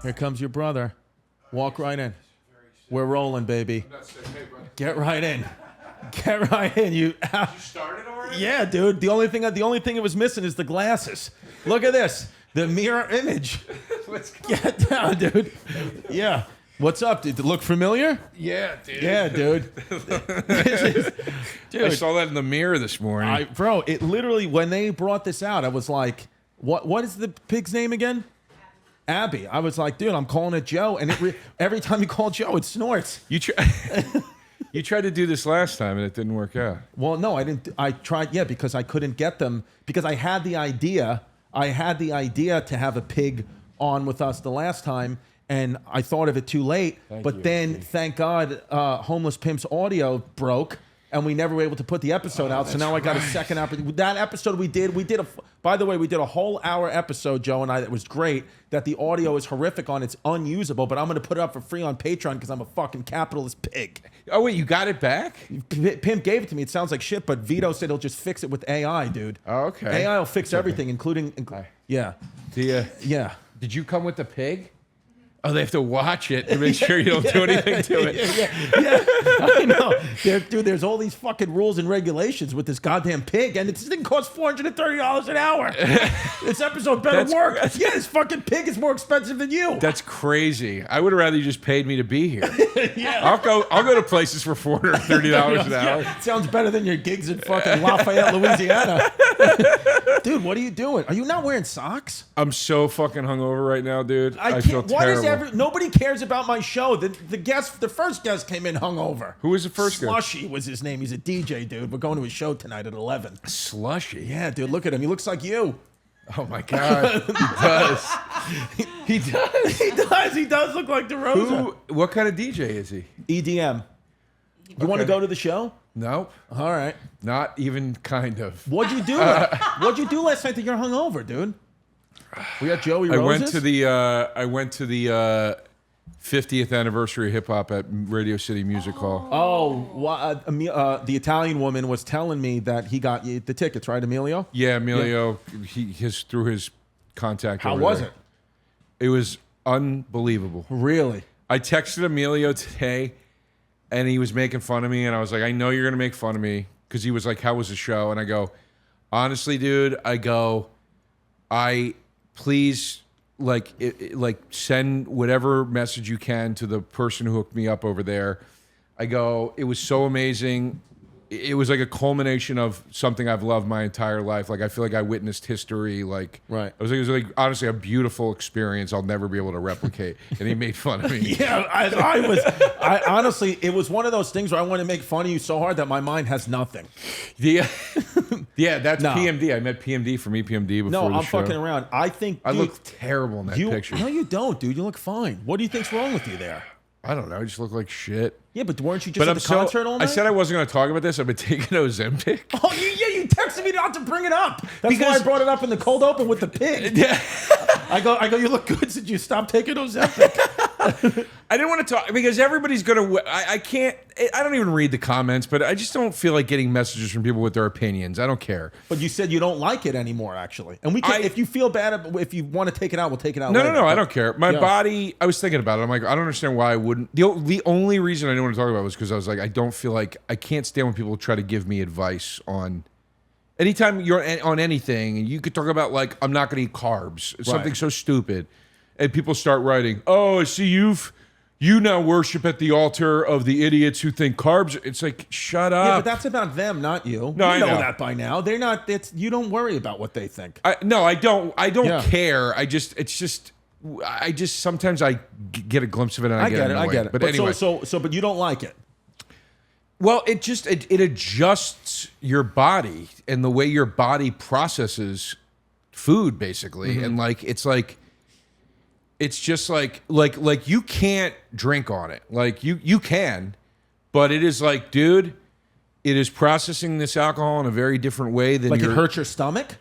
Here comes your brother. Walk right in. We're rolling, baby. Get right in. Get right in. You started already? Yeah, dude. The only thing it was missing is the glasses. Look at this. The mirror image. Get down, dude. Yeah. What's up? Did it look familiar? Yeah, dude. Yeah, dude. Dude, I saw that in the mirror this morning. Bro, it literally, when they brought this out, I was like, what is the pig's name again? Abby. I was like, dude, I'm calling it Joe. And every time you call Joe, it snorts. You tried to do this last time and it didn't work out. Well, no, I didn't. I tried, because I couldn't get them. Because I had the idea. To have a pig on with us the last time. And I thought of it too late. Thank God, Homeless Pimp's audio broke, and we never were able to put the episode out. So now I got a second episode. That episode we did by the way, we did a whole hour episode, Joe and I, that was great. That the audio is horrific on, it's unusable, but I'm going to put it up for free on Patreon because I'm a fucking capitalist pig. Oh, wait, you got it back? Pimp gave it to me. It sounds like shit, but Vito said he'll just fix it with AI, dude. Oh, okay. AI will fix everything, including yeah. Yeah. Did you come with the pig? Oh, they have to watch it to make sure you don't do anything to it. Yeah, I know. Dude, there's all these fucking rules and regulations with this goddamn pig, and this thing costs $430 an hour. This episode better work. Yeah, this fucking pig is more expensive than you. That's crazy. I would have rather you just paid me to be here. I'll go to places for $430 an hour. Yeah, sounds better than your gigs in fucking Lafayette, Louisiana. Dude, what are you doing? Are you not wearing socks? I'm so fucking hungover right now, dude. I feel terrible. Nobody cares about my show. The first guest came in hungover. Who was the first guest? Slushy was his name. He's a DJ, dude. We're going to his show tonight at 11. Slushy? Yeah, dude. Look at him. He looks like you. Oh my God. He does. He does. He does. He does look like DeRosa. What kind of DJ is he? EDM. You want to go to the show? Nope. All right. Not even kind of. What'd you do? What'd you do last night that you're hungover, dude? We got Joey Roses? I went to the 50th anniversary of hip hop at Radio City Music Hall. Oh, the Italian woman was telling me that he got you the tickets, right, Emilio? Yeah, Emilio. Yeah. Through his contact. How was it? It was unbelievable. Really? I texted Emilio today, and he was making fun of me, and I was like, I know you're gonna make fun of me, because he was like, how was the show? And I go, honestly, dude, please, send whatever message you can to the person who hooked me up over there. I go, it was so amazing. It was like a culmination of something I've loved my entire life. Like, I feel like I witnessed history. Like, right. It was like honestly a beautiful experience I'll never be able to replicate. And he made fun of me. Yeah, I honestly, it was one of those things where I want to make fun of you so hard that my mind has nothing. Yeah, that's PMD. I met PMD from EPMD before No, I'm show. fucking around. I think I look terrible in that picture. No, you don't, dude. You look fine. What do you think's wrong with you there? I don't know. I just look like shit. Yeah, but weren't you just at the concert all night? I said I wasn't going to talk about this. I've been taking Ozempic. Oh, you texted me not to bring it up. That's why I brought it up in the cold open with the pig. Yeah. I go, you look good since you stopped taking Ozempic. I didn't want to talk because everybody's going to... I can't... I don't even read the comments, but I just don't feel like getting messages from people with their opinions. I don't care. But you said you don't like it anymore, actually. And we can, if you feel bad, if you want to take it out, we'll take it out later. No, I don't care. My body... I was thinking about it. I'm like, I don't understand why I wouldn't... The only reason I didn't want to talk about it was because I was like, I don't feel like... I can't stand when people try to give me advice on... Anytime you're on anything, and you could talk about, like, I'm not going to eat carbs. It's something so stupid. And people start writing, oh, I see you now worship at the altar of the idiots who think carbs. It's like, shut up. Yeah, but that's about them, not you. No, I know that by now. They're not. You don't worry about what they think. No, I don't. I don't care. I just sometimes I get a glimpse of it and I get annoyed. I get it. But anyway, so but you don't like it. Well, it adjusts your body and the way your body processes food, basically, and it's just like you can't drink on it. Like you can, but it is like, dude, it is processing this alcohol in a very different way than it hurts your stomach.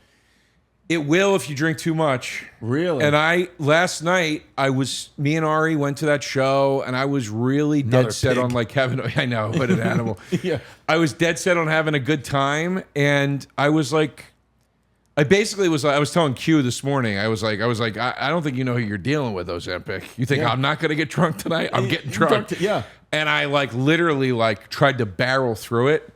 It will if you drink too much. Really? And last night, me and Ari went to that show, and I was really dead set on like having, I know, what an animal. Yeah. I was dead set on having a good time, and I was like, I basically was like, I was telling Q this morning, I was like, I don't think you know who you're dealing with, Ozempic. You think I'm not going to get drunk tonight? I'm getting drunk. Yeah. And I like literally like tried to barrel through it,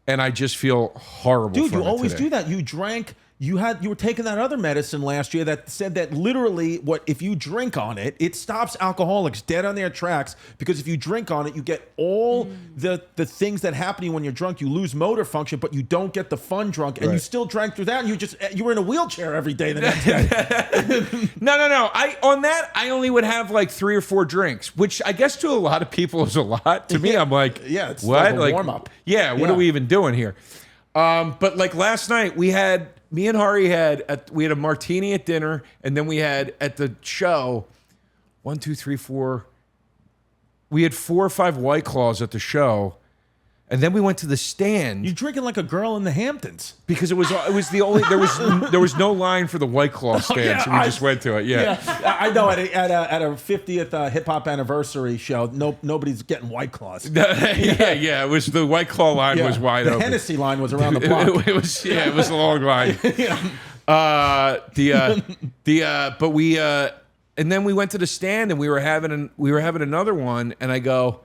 and I just feel horrible. Dude, from you it always today. do that. You drank. You were taking that other medicine last year that said that literally if you drink on it, it stops alcoholics dead on their tracks, because if you drink on it, you get all the things that happen to you when you're drunk. You lose motor function, but you don't get the fun drunk, and you still drank through that, and you were in a wheelchair every day the next day. No. I only would have like 3 or 4 drinks, which I guess to a lot of people is a lot. To me, I'm like, it's what? like a warm up. Yeah, what are we even doing here? But like last night, me and Hari we had a martini at dinner, and then we had at the show 1, 2, 3, 4. We had 4 or 5 White Claws at the show, and then we went to the stand. You're drinking like a girl in the Hamptons. Because it was the only there was no line for the White Claw stand, so we just went to it. Yeah, I know. At a 50th hip hop anniversary show, nobody's getting White Claws. yeah. It was the White Claw line was wide the open. The Hennessy line was around the block. It was a long line. But we and then we went to the stand, and we were having another one, and I go,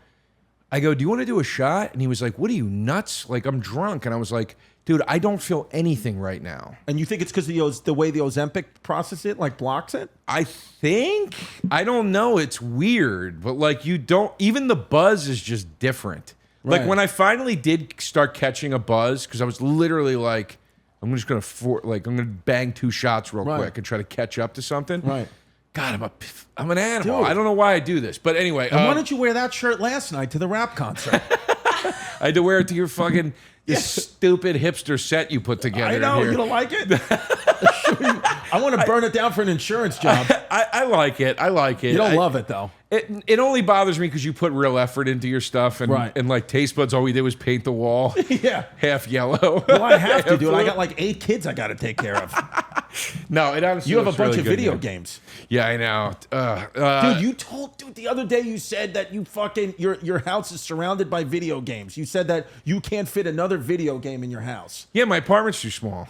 do you want to do a shot? And he was like, what are you, nuts? Like, I'm drunk. And I was like, dude, I don't feel anything right now. And you think it's because the way the Ozempic processes it, like blocks it? I think. I don't know. It's weird. But like, even the buzz is just different. Right. Like when I finally did start catching a buzz, because I was literally like, I'm just going to bang 2 shots real quick and try to catch up to something. Right. God, I'm an animal. Dude. I don't know why I do this. But anyway. And why didn't you wear that shirt last night to the rap concert? I had to wear it to your fucking this stupid hipster set you put together. I know. Here. You don't like it? I want to burn it down for an insurance job. I like it. I like it. You don't love it, though. It only bothers me because you put real effort into your stuff, and like Taste Buds, all we did was paint the wall. Yeah. Half yellow. Well, I have to, dude. I got like 8 kids I got to take care of. No, it honestly You have a looks bunch really of good video here. games. Yeah, I know. Dude, the other day you said that you fucking your house is surrounded by video games. You said that you can't fit another video game in your house. Yeah, my apartment's too small.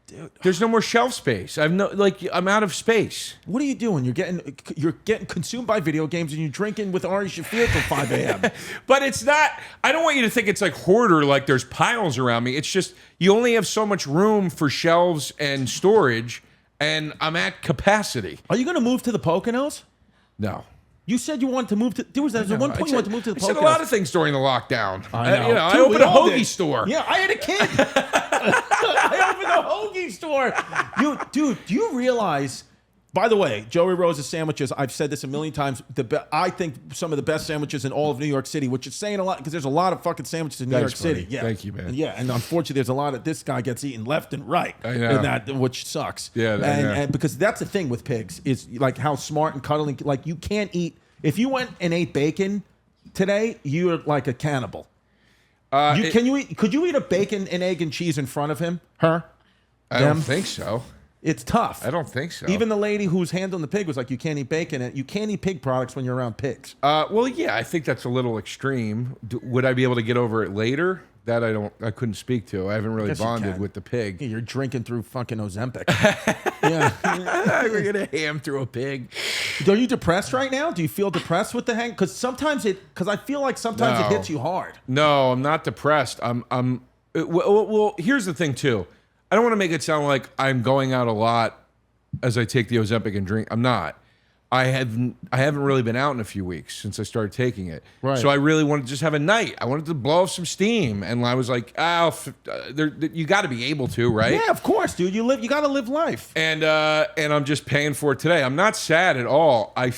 Dude, there's no more shelf space. I'm out of space. What are you doing? You're getting consumed by video games, and you're drinking with Ari Shaffir till 5 a.m. But it's not. I don't want you to think it's like hoarder, like there's piles around me. It's just you only have so much room for shelves and storage, and I'm at capacity. Are you going to move to the Poconos? No. You said you wanted to move to. There was at one point you wanted to move to the Poconos. I said a lot of things during the lockdown. I know. I opened a hoagie store. Yeah, I had a kid. I opened a hoagie store. Dude, do you realize? By the way, Joey Rosa's sandwiches, I've said this a million times, I think some of the best sandwiches in all of New York City, which is saying a lot because there's a lot of fucking sandwiches in New York City. Yeah. Thank you, man. And unfortunately, there's a lot of this guy gets eaten left and right. I know. And that, which sucks. Yeah, and because that's the thing with pigs, is like how smart and cuddling, like you can't eat, if you went and ate bacon today, you're like a cannibal. Could you eat a bacon and egg and cheese in front of him? Her? I don't think so. It's tough. I don't think so. Even the lady who's handling the pig was like, you can't eat bacon, and you can't eat pig products when you're around pigs. Well, yeah, I think that's a little extreme. Would I be able to get over it later? That I couldn't speak to. I haven't really bonded with the pig. Yeah, you're drinking through fucking Ozempic. Yeah. We're going to ham through a pig. Are you depressed right now? Do you feel depressed with the hang? Because I feel like sometimes it hits you hard. No, I'm not depressed. Well, here's the thing too. I don't want to make it sound like I'm going out a lot as I take the Ozempic and drink. I'm not. I haven't really been out in a few weeks since I started taking it. Right. So I really wanted to just have a night. I wanted to blow off some steam, and I was like, you got to be able to, right? Yeah, of course, dude. You got to live life. And I'm just paying for it today. I'm not sad at all. I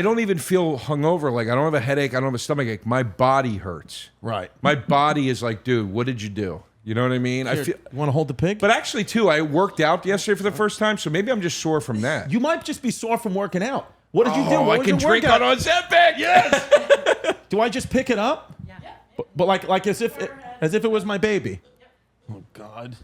don't even feel hungover. Like I don't have a headache. I don't have a stomachache. My body hurts. Right. My body is like, dude, what did you do? You know what I mean? Here, you want to hold the pig? But actually, too, I worked out yesterday for the first time, so maybe I'm just sore from that. You might just be sore from working out. What did you do? I can drink on Ozempic. Yes. Do I just pick it up? Yeah. But like as if it was my baby. Yep. Oh God.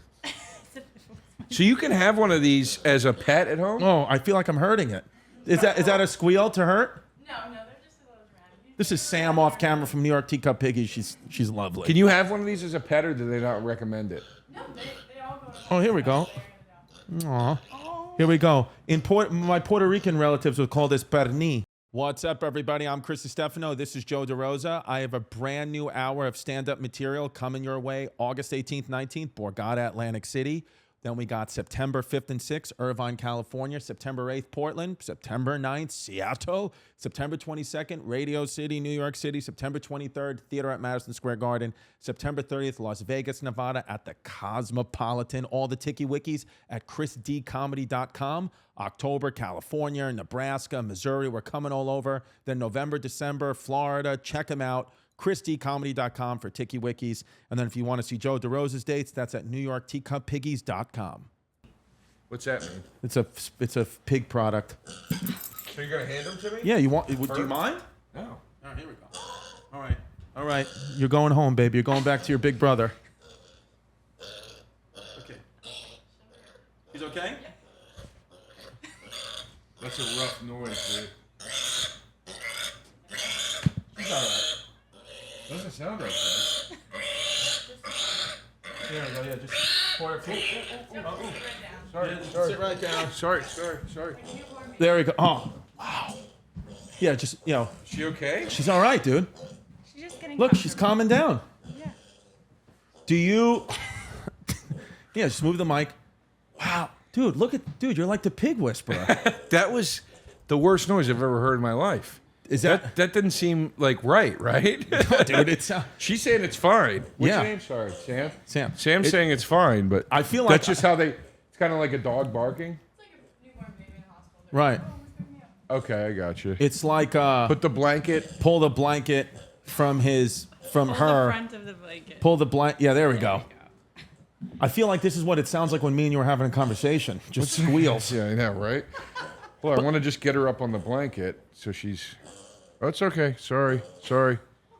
So you can have one of these as a pet at home? Oh, I feel like I'm hurting it. Is that a squeal to hurt? No, they're just a little random. This is Sam off camera from New York Teacup Piggies. She's lovely. Can you have one of these as a pet, or do they not recommend it? No, they all go Oh, here we go. Aw. Here we go. My Puerto Rican relatives would call this pernil. What's up, everybody? I'm Chris Distefano. This is Joe DeRosa. I have a brand new hour of stand-up material coming your way August 18th, 19th, Borgata, Atlantic City. Then we got September 5th and 6th, Irvine, California. September 8th, Portland. September 9th, Seattle. September 22nd, Radio City, New York City. September 23rd, Theater at Madison Square Garden. September 30th, Las Vegas, Nevada at the Cosmopolitan. All the Tiki Wikis at chrisdcomedy.com. October, California, Nebraska, Missouri. We're coming all over. Then November, December, Florida. Check them out. chrisdcomedy.com for Tiki Wikis. And then if you want to see Joe DeRosa's dates, that's at newyorkteacuppiggies.com. What's that mean? It's a pig product. So you're gonna hand them to me? Yeah, you want? Do you mind? No. All right, here we go. All right. You're going home, baby. You're going back to your big brother. Okay. He's okay? That's a rough noise, dude. He's all right. Doesn't sound right, Here we go. Yeah, just pour it. Sorry, Sit right down. Sorry. There we go. Oh, wow. Yeah, just, She okay? she's all right, dude. She's just getting Look, she's calming down. Yeah. Do you? Yeah, just move the mic. Wow, dude, dude, you're like the pig whisperer. That was the worst noise I've ever heard in my life. Is that? That didn't seem like right? Dude, it's. She's saying it's fine. What's Yeah. your name? Sorry, Sam. Sam. Sam's saying it's fine, but I feel like that's just how they. It's kind of like a dog barking. It's like a newborn baby in the hospital. Right. Okay, I got you. It's like Put the blanket. pull the blanket from Pull her. the front of the blanket. Pull the blanket. Yeah, there we go. I feel like this is what it sounds like when me and you were having a conversation. Just squeals. Yeah, I know, right? Well, I want to just get her up on the blanket so she's. Oh, it's okay. Sorry.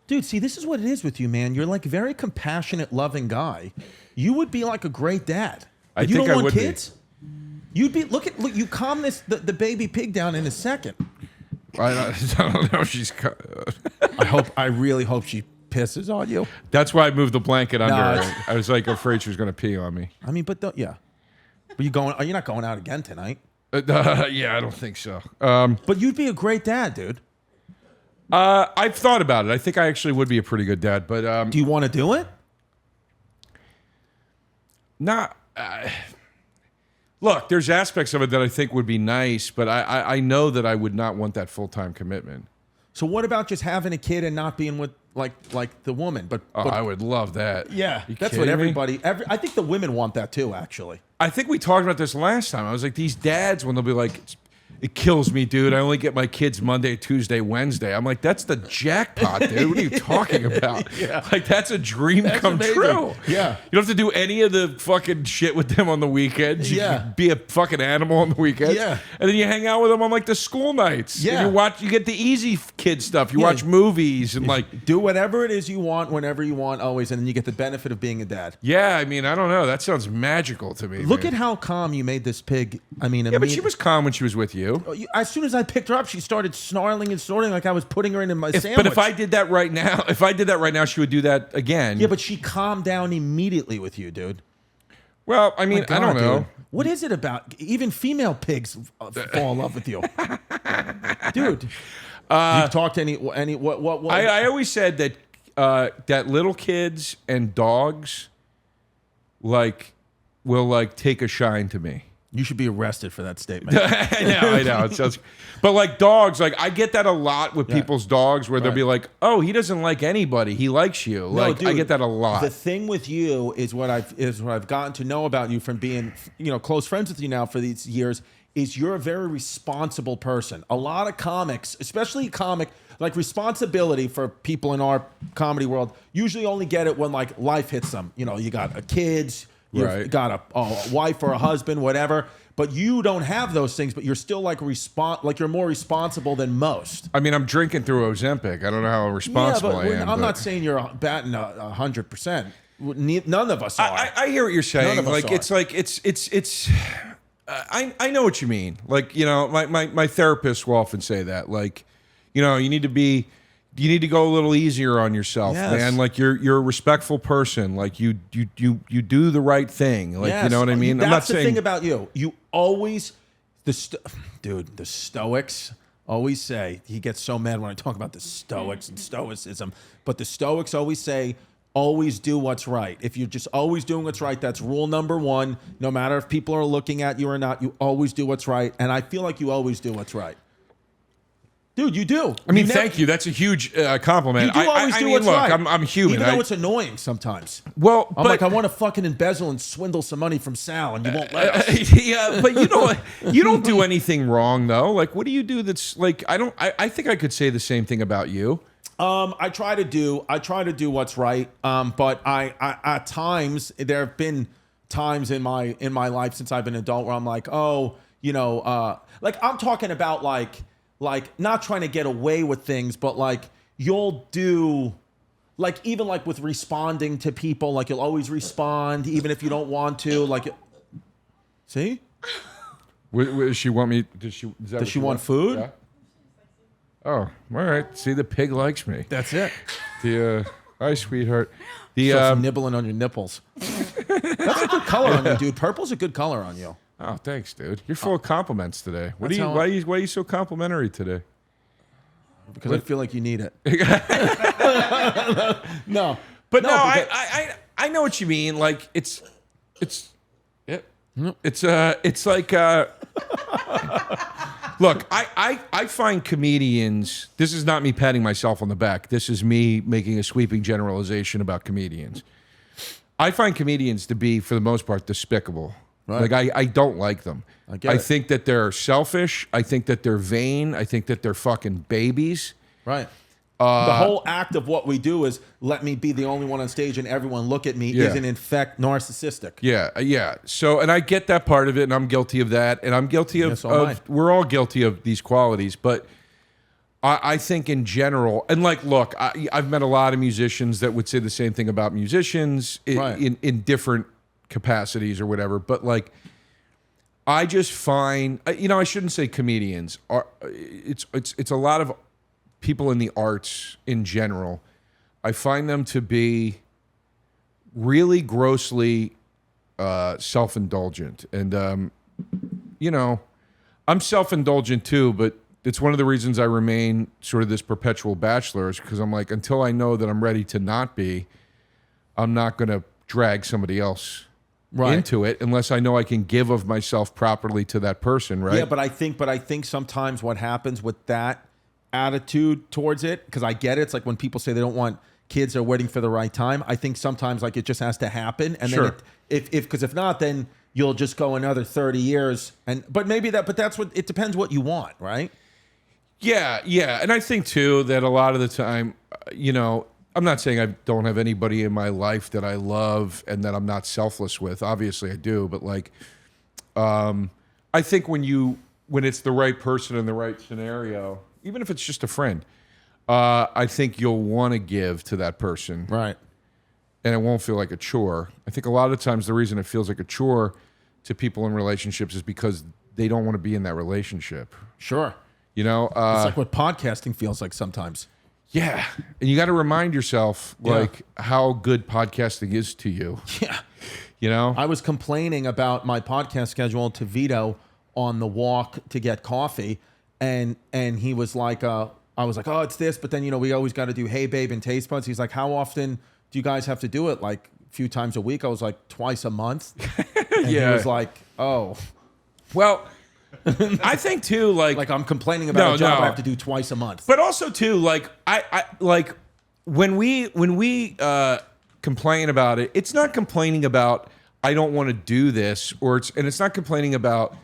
Dude, see, this is what it is with you, man. You're like a very compassionate, loving guy. You would be like a great dad. I you think don't I want would be. kids? You'd be look. You calm the baby pig down in a second. I don't know if she's. I really hope she pisses on you. That's why I moved the blanket under No, her. I was like afraid she was going to pee on me. I mean, but yeah. But are you not going out again tonight? Yeah, I don't think so. But you'd be a great dad, dude. I've thought about it. I think I actually would be a pretty good dad, but Do you want to do it? not. Look, there's aspects of it that I think would be nice, but I know that I would not want that full-time commitment. So what about just having a kid and not being with like the woman? But I would love that. yeah, You that's what kidding me? everybody. I think the women want that too. Actually, I think we talked about this last time. I was like, these dads, when they'll be like, it kills me, dude. I only get my kids Monday, Tuesday, Wednesday. I'm like, that's the jackpot, dude. What are you talking about? Yeah. Like, that's a dream come amazing. true. Yeah. You don't have to do any of the fucking shit with them on the weekends. You Yeah. can be a fucking animal on the weekends. Yeah. And then you hang out with them on like the school nights. Yeah. And you get the easy kid stuff. You Yeah. watch movies and like, do whatever it is you want, whenever you want, always, and then you get the benefit of being a dad. yeah, I mean, I don't know. That sounds magical to me. Look man. at how calm you made this pig. I mean, Yeah, but she was calm when she was with you. As soon as I picked her up, she started snarling and snorting like I was putting her in my sandwich. But if I did that right now, she would do that again. yeah, but she calmed down immediately with you, dude. Well, I mean, God, I don't know. dude. What is it about? Even female pigs fall in love with you, dude. You've talked to any what? I always said that that little kids and dogs will take a shine to me. You should be arrested for that statement. I know. It sounds, but like dogs, like I get that a lot with people's dogs, where they'll Right. be like, "Oh, he doesn't like anybody. He likes you." No, I dude, get that a lot. The thing with you is what I've gotten to know about you from being close friends with you now for these years is you're a very responsible person. A lot of comics, especially like responsibility for people in our comedy world, usually only get it when like life hits them. You know, you got a kids, you've Right. got a wife or a husband, whatever. But you don't have those things, but you're still like you're more responsible than most. I mean, I'm drinking through Ozempic. I don't know how responsible I am. I'm but- not saying you're batting 100%. None of us are. I hear what you're saying. None of us Like are. it's like it's. I know what you mean. Like my therapist will often say that. Like, you need to be. you need to go a little easier on yourself, Yes. man. Like you're a respectful person. Like you do the right thing. Like you know what I mean. That's I'm not the saying thing about you. You always the Stoics always say, he gets so mad when I talk about the Stoics and Stoicism, but the Stoics always say, always do what's right. If you're just always doing what's right, that's rule number one. No matter if people are looking at you or not, you always do what's right. And I feel like you always do what's right. Dude, you do. I mean, thank you. That's a huge compliment. You do always do what's look, right. I'm human. Even though it's annoying sometimes. Well, I'm like, I want to fucking embezzle and swindle some money from Sal, and you won't let us. Yeah, but you know what? You don't do anything wrong, though. Like, what do you do that's like, I think I could say the same thing about you. I try to do what's right. But I at times, there have been times in my life since I've been an adult where I'm like, oh, like I'm talking about like not trying to get away with things, but like you'll do, like even like with responding to people, like you'll always respond even if you don't want to. Like, see? Does she want me? Does she want food? Yeah. Oh, all right. See, the pig likes me. That's it. Hi, sweetheart. Nibbling on your nipples. That's a good color on you, dude. Purple's a good color on you. Oh, thanks, dude. You're full of compliments today. Why are you so complimentary today? Because I feel like you need it. No, but no, I know what you mean. Like it's like look, I find comedians. This is not me patting myself on the back. This is me making a sweeping generalization about comedians. I find comedians to be, for the most part, despicable. Right. Like I don't like them. I think that they're selfish. I think that they're vain. I think that they're fucking babies. Right. The whole act of what we do is let me be the only one on stage and everyone look at me isn't in fact narcissistic. Yeah. So, and I get that part of it, and I'm guilty of that, and I'm guilty of we're all guilty of these qualities, but I think in general, and like, look, I've met a lot of musicians that would say the same thing about musicians in different capacities or whatever, but like I just find, I shouldn't say comedians are. It's a lot of people in the arts in general. I find them to be really grossly self-indulgent, and I'm self-indulgent too, but it's one of the reasons I remain sort of this perpetual bachelor, is because I'm like, until I know that I'm ready to not be, I'm not going to drag somebody else into it unless I know I can give of myself properly to that person, right? Yeah, but I think sometimes what happens with that attitude towards it, because I get it, it's like when people say they don't want kids, are waiting for the right time. I think sometimes like it just has to happen, and then if not, then you'll just go another 30 years, but that's what it depends what you want, right? Yeah, and I think too that a lot of the time, I'm not saying I don't have anybody in my life that I love and that I'm not selfless with. Obviously I do, but like, I think when it's the right person in the right scenario, even if it's just a friend, I think you'll want to give to that person. Right. And it won't feel like a chore. I think a lot of times the reason it feels like a chore to people in relationships is because they don't want to be in that relationship. Sure. It's like what podcasting feels like sometimes. Yeah. And you got to remind yourself like how good podcasting is to you. Yeah. I was complaining about my podcast schedule to Vito on the walk to get coffee, and he was like, I was like, oh, it's this, but then we always got to do Hey Babe and Taste Buds. He's like, how often do you guys have to do it? Like a few times a week? I was like, twice a month. And he was like, oh. Well, I think too, like I'm complaining about a job I have to do twice a month. But also too, like I like when we complain about it, it's not complaining about I don't want to do this, and it's not complaining about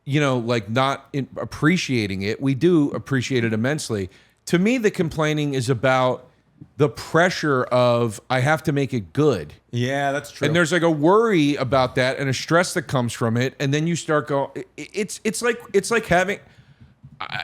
like not appreciating it. We do appreciate it immensely. To me, the complaining is about the pressure of I have to make it good. Yeah, that's true. And there's like a worry about that and a stress that comes from it, and then you start going. It's like having.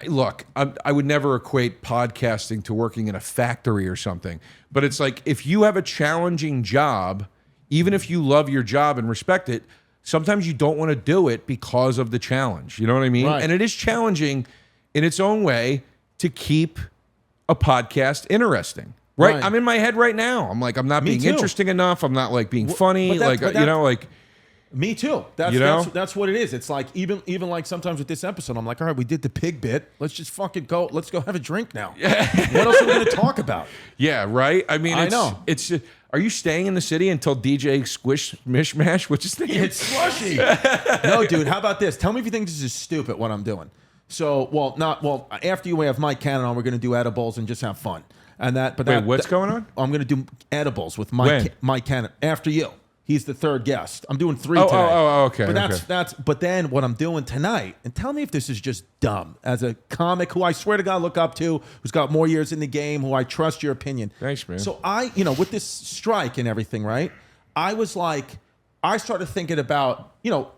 Look, I would never equate podcasting to working in a factory or something, but it's like if you have a challenging job, even if you love your job and respect it, sometimes you don't want to do it because of the challenge. You know what I mean? Right. And it is challenging in its own way to keep a podcast interesting. Right? Right. I'm in my head right now. I'm like, I'm not Me being too. interesting enough. I'm not like being funny. but that- Like, Me too. That's, You know? that's what it is. It's like even like sometimes with this episode, I'm like, all right, we did the pig bit. Let's just fucking go. Let's go have a drink now. What else are we going to talk about? yeah, right? I mean, I know. It's are you staying in the city until DJ Squish Mishmash? What's his name? It's slushy. No, dude. How about this? Tell me if you think this is stupid. What I'm doing. So, after you have Mike Cannon on, we're going to do edibles and just have fun. And that. But Wait, what's going on? I'm going to do edibles with When? Mike Cannon after you. He's the third guest. I'm doing 3 Oh, today. okay. But okay. but then what I'm doing tonight, and tell me if this is just dumb, as a comic who I swear to God look up to, who's got more years in the game, who I trust your opinion. Thanks, man. So with this strike and everything, right? I was like, I started thinking about,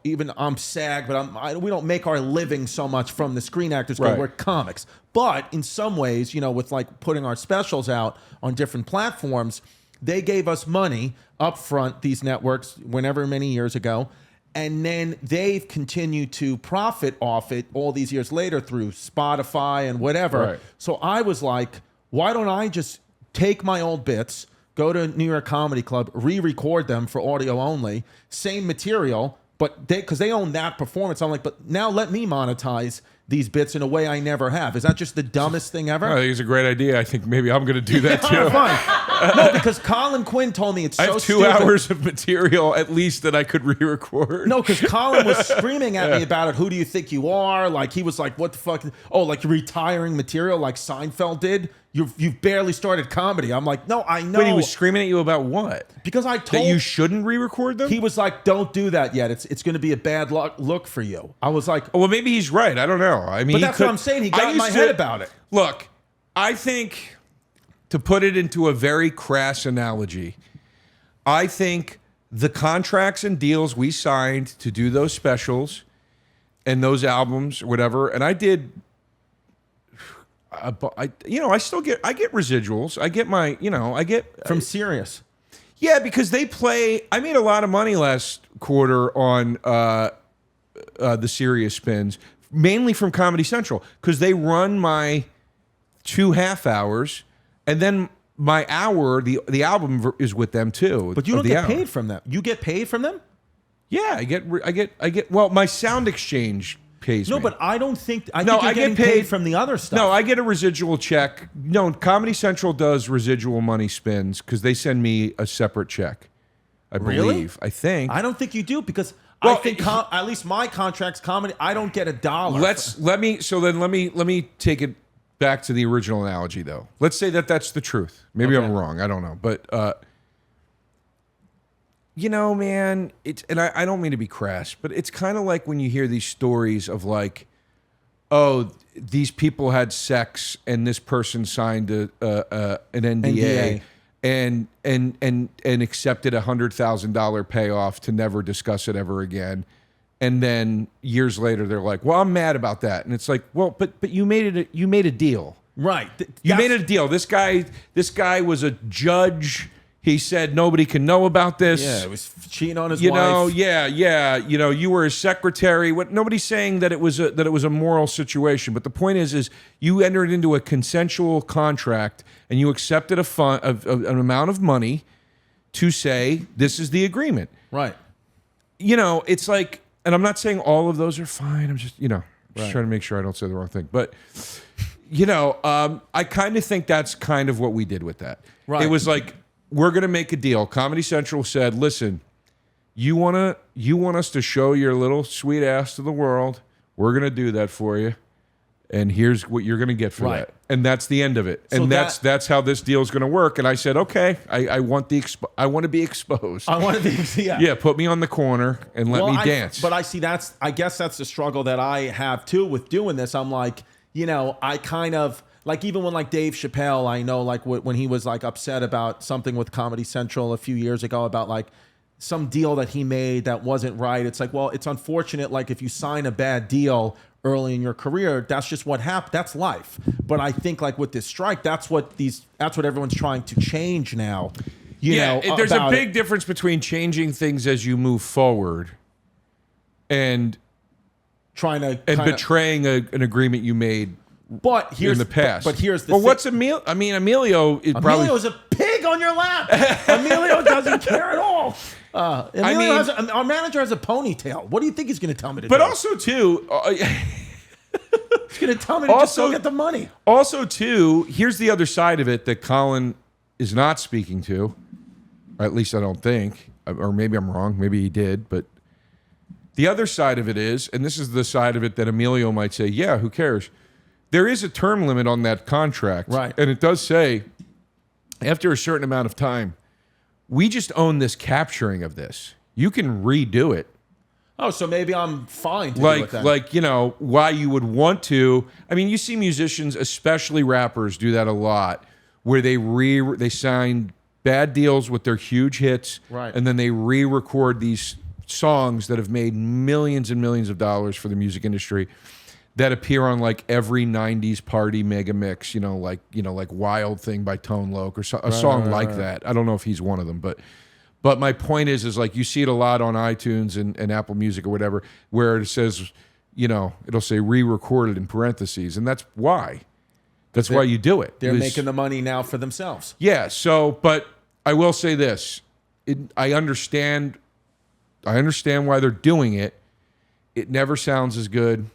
even I'm SAG, but we don't make our living so much from the Screen Actors Guild. Right. We're comics. But in some ways, with like putting our specials out on different platforms, they gave us money up front, these networks, whenever many years ago, and then they've continued to profit off it all these years later through Spotify and whatever. Right. So I was like, why don't I just take my old bits, go to New York Comedy Club, re-record them for audio only, same material, but because they own that performance. I'm like, but now let me monetize these bits in a way I never have. Is that just the dumbest thing ever? I think it's a great idea. I think maybe I'm going to do that too. Fine. No, because Colin Quinn told me it's so I have 2 stupid. hours of material at least that I could re-record. No, because Colin was screaming at me about it. Who do you think you are? Like, he was like, what the fuck? Oh, like you're retiring material like Seinfeld did? You've barely started comedy. I'm like, no, I know. But he was screaming at you about what? Because I told That you shouldn't re-record them? He was like, don't do that yet. It's going to be a bad look for you. I was like, well, maybe he's right. I don't know. I mean, but that's what I'm saying. He got in my head about it. Look, I think, to put it into a very crass analogy, I think the contracts and deals we signed to do those specials and those albums, whatever, and I did. I still get residuals. I get I get From Sirius. Yeah, because they play. I made a lot of money last quarter on the Sirius spins, mainly from Comedy Central, because they run my 2 half hours, and then my hour, the album is with them too. But you don't get paid from them. You get paid from them? Yeah, I get. Well, my Sound Exchange pays No, me. but I don't think. I No, think you're I get getting paid from the other stuff. No, I get a residual check. No, Comedy Central does residual money spins because they send me a separate check. I Really? believe. I think. I don't think you do because Well, I think at least my contract's comedy. I don't get $1. Let me take it back to the original analogy though. Let's say that's the truth. Maybe Okay. I'm wrong. I don't know, but man, I don't mean to be crass, but it's kind of like when you hear these stories of like, oh, these people had sex and this person signed an NDA. And accepted $100,000 payoff to never discuss it ever again, and then years later they're like, "Well, I'm mad about that," and it's like, "Well, but you made a deal, Right. You made a deal. This guy was a judge. He said nobody can know about this. Yeah, it was cheating on his You wife. know, yeah. You were his secretary. What? Nobody's saying that it was a moral situation. But the point is you entered into a consensual contract and you accepted an amount of money to say this is the agreement. Right. It's like, and I'm not saying all of those are fine. I'm just Right. trying to make sure I don't say the wrong thing. But I kind of think that's kind of what we did with that. Right. It was like, we're going to make a deal. Comedy Central said, listen, you want us to show your little sweet ass to the world. We're going to do that for you. And here's what you're going to get for Right. that. And that's the end of it. So And that's how this deal is going to work. And I said, okay, I want to be exposed. I want to be, yeah. Yeah, put me on the corner and let me dance. But I see I guess that's the struggle that I have too with doing this. I'm like, I kind of, like even when like Dave Chappelle, I know like when he was like upset about something with Comedy Central a few years ago about like some deal that he made that wasn't right. It's like, well, it's unfortunate. Like if you sign a bad deal early in your career, that's just what happened. That's life. But I think like with this strike, that's what everyone's trying to change now. There's a big difference between changing things as you move forward and trying to betraying an agreement you made But here's in the past. But here's the well, thing. what's Emilio? I mean, Emilio is probably Emilio's a pig on your lap. Emilio doesn't care at all. Our manager has a ponytail. What do you think he's going to tell me to do? But also too, he's going to tell me to just go get the money. Also too, here's the other side of it that Colin is not speaking to. Or at least I don't think. Or maybe I'm wrong. Maybe he did. But the other side of it is, and this is the side of it that Emilio might say, yeah, who cares? There is a term limit on that contract. Right. And it does say, after a certain amount of time, we just own this capturing of this. You can redo it. Oh, so maybe I'm fine to do it then. Like, you know, why you would want to. I mean, you see musicians, especially rappers, do that a lot, where they sign bad deals with their huge hits, right, and then they re-record these songs that have made millions and millions of dollars for the music industry that appear on like every 90s party mega mix, like Wild Thing by Tone Loc or a song like that. I don't know if he's one of them, but my point is like you see it a lot on iTunes and Apple Music or whatever, where it says, it'll say re-recorded in parentheses, and that's why. That's why you do it. They're making the money now for themselves. Yeah. So, but I will say this: I understand why they're doing it. It never sounds as good.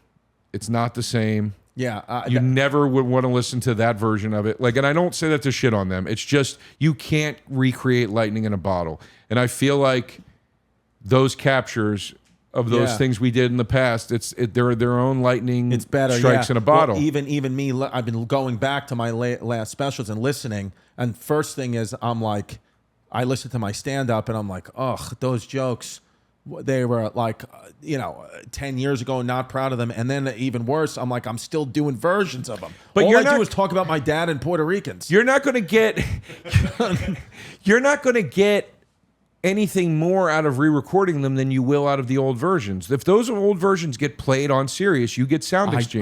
It's not the same. Yeah. You never would want to listen to that version of it. And I don't say that to shit on them. It's just you can't recreate lightning in a bottle. And I feel like those captures of those things we did in the past, they're their own lightning. It's better, strikes in a bottle. Well, even me, I've been going back to my last specials and listening. And first thing is, I'm like, I listen to my stand up and I'm like, ugh, those jokes. They were like, 10 years ago, not proud of them. And then even worse, I'm like, I'm still doing versions of them. But all I do is talk about my dad and Puerto Ricans. You're not going to get, anything more out of re-recording them than you will out of the old versions. If those old versions get played on Sirius, you get sound exchange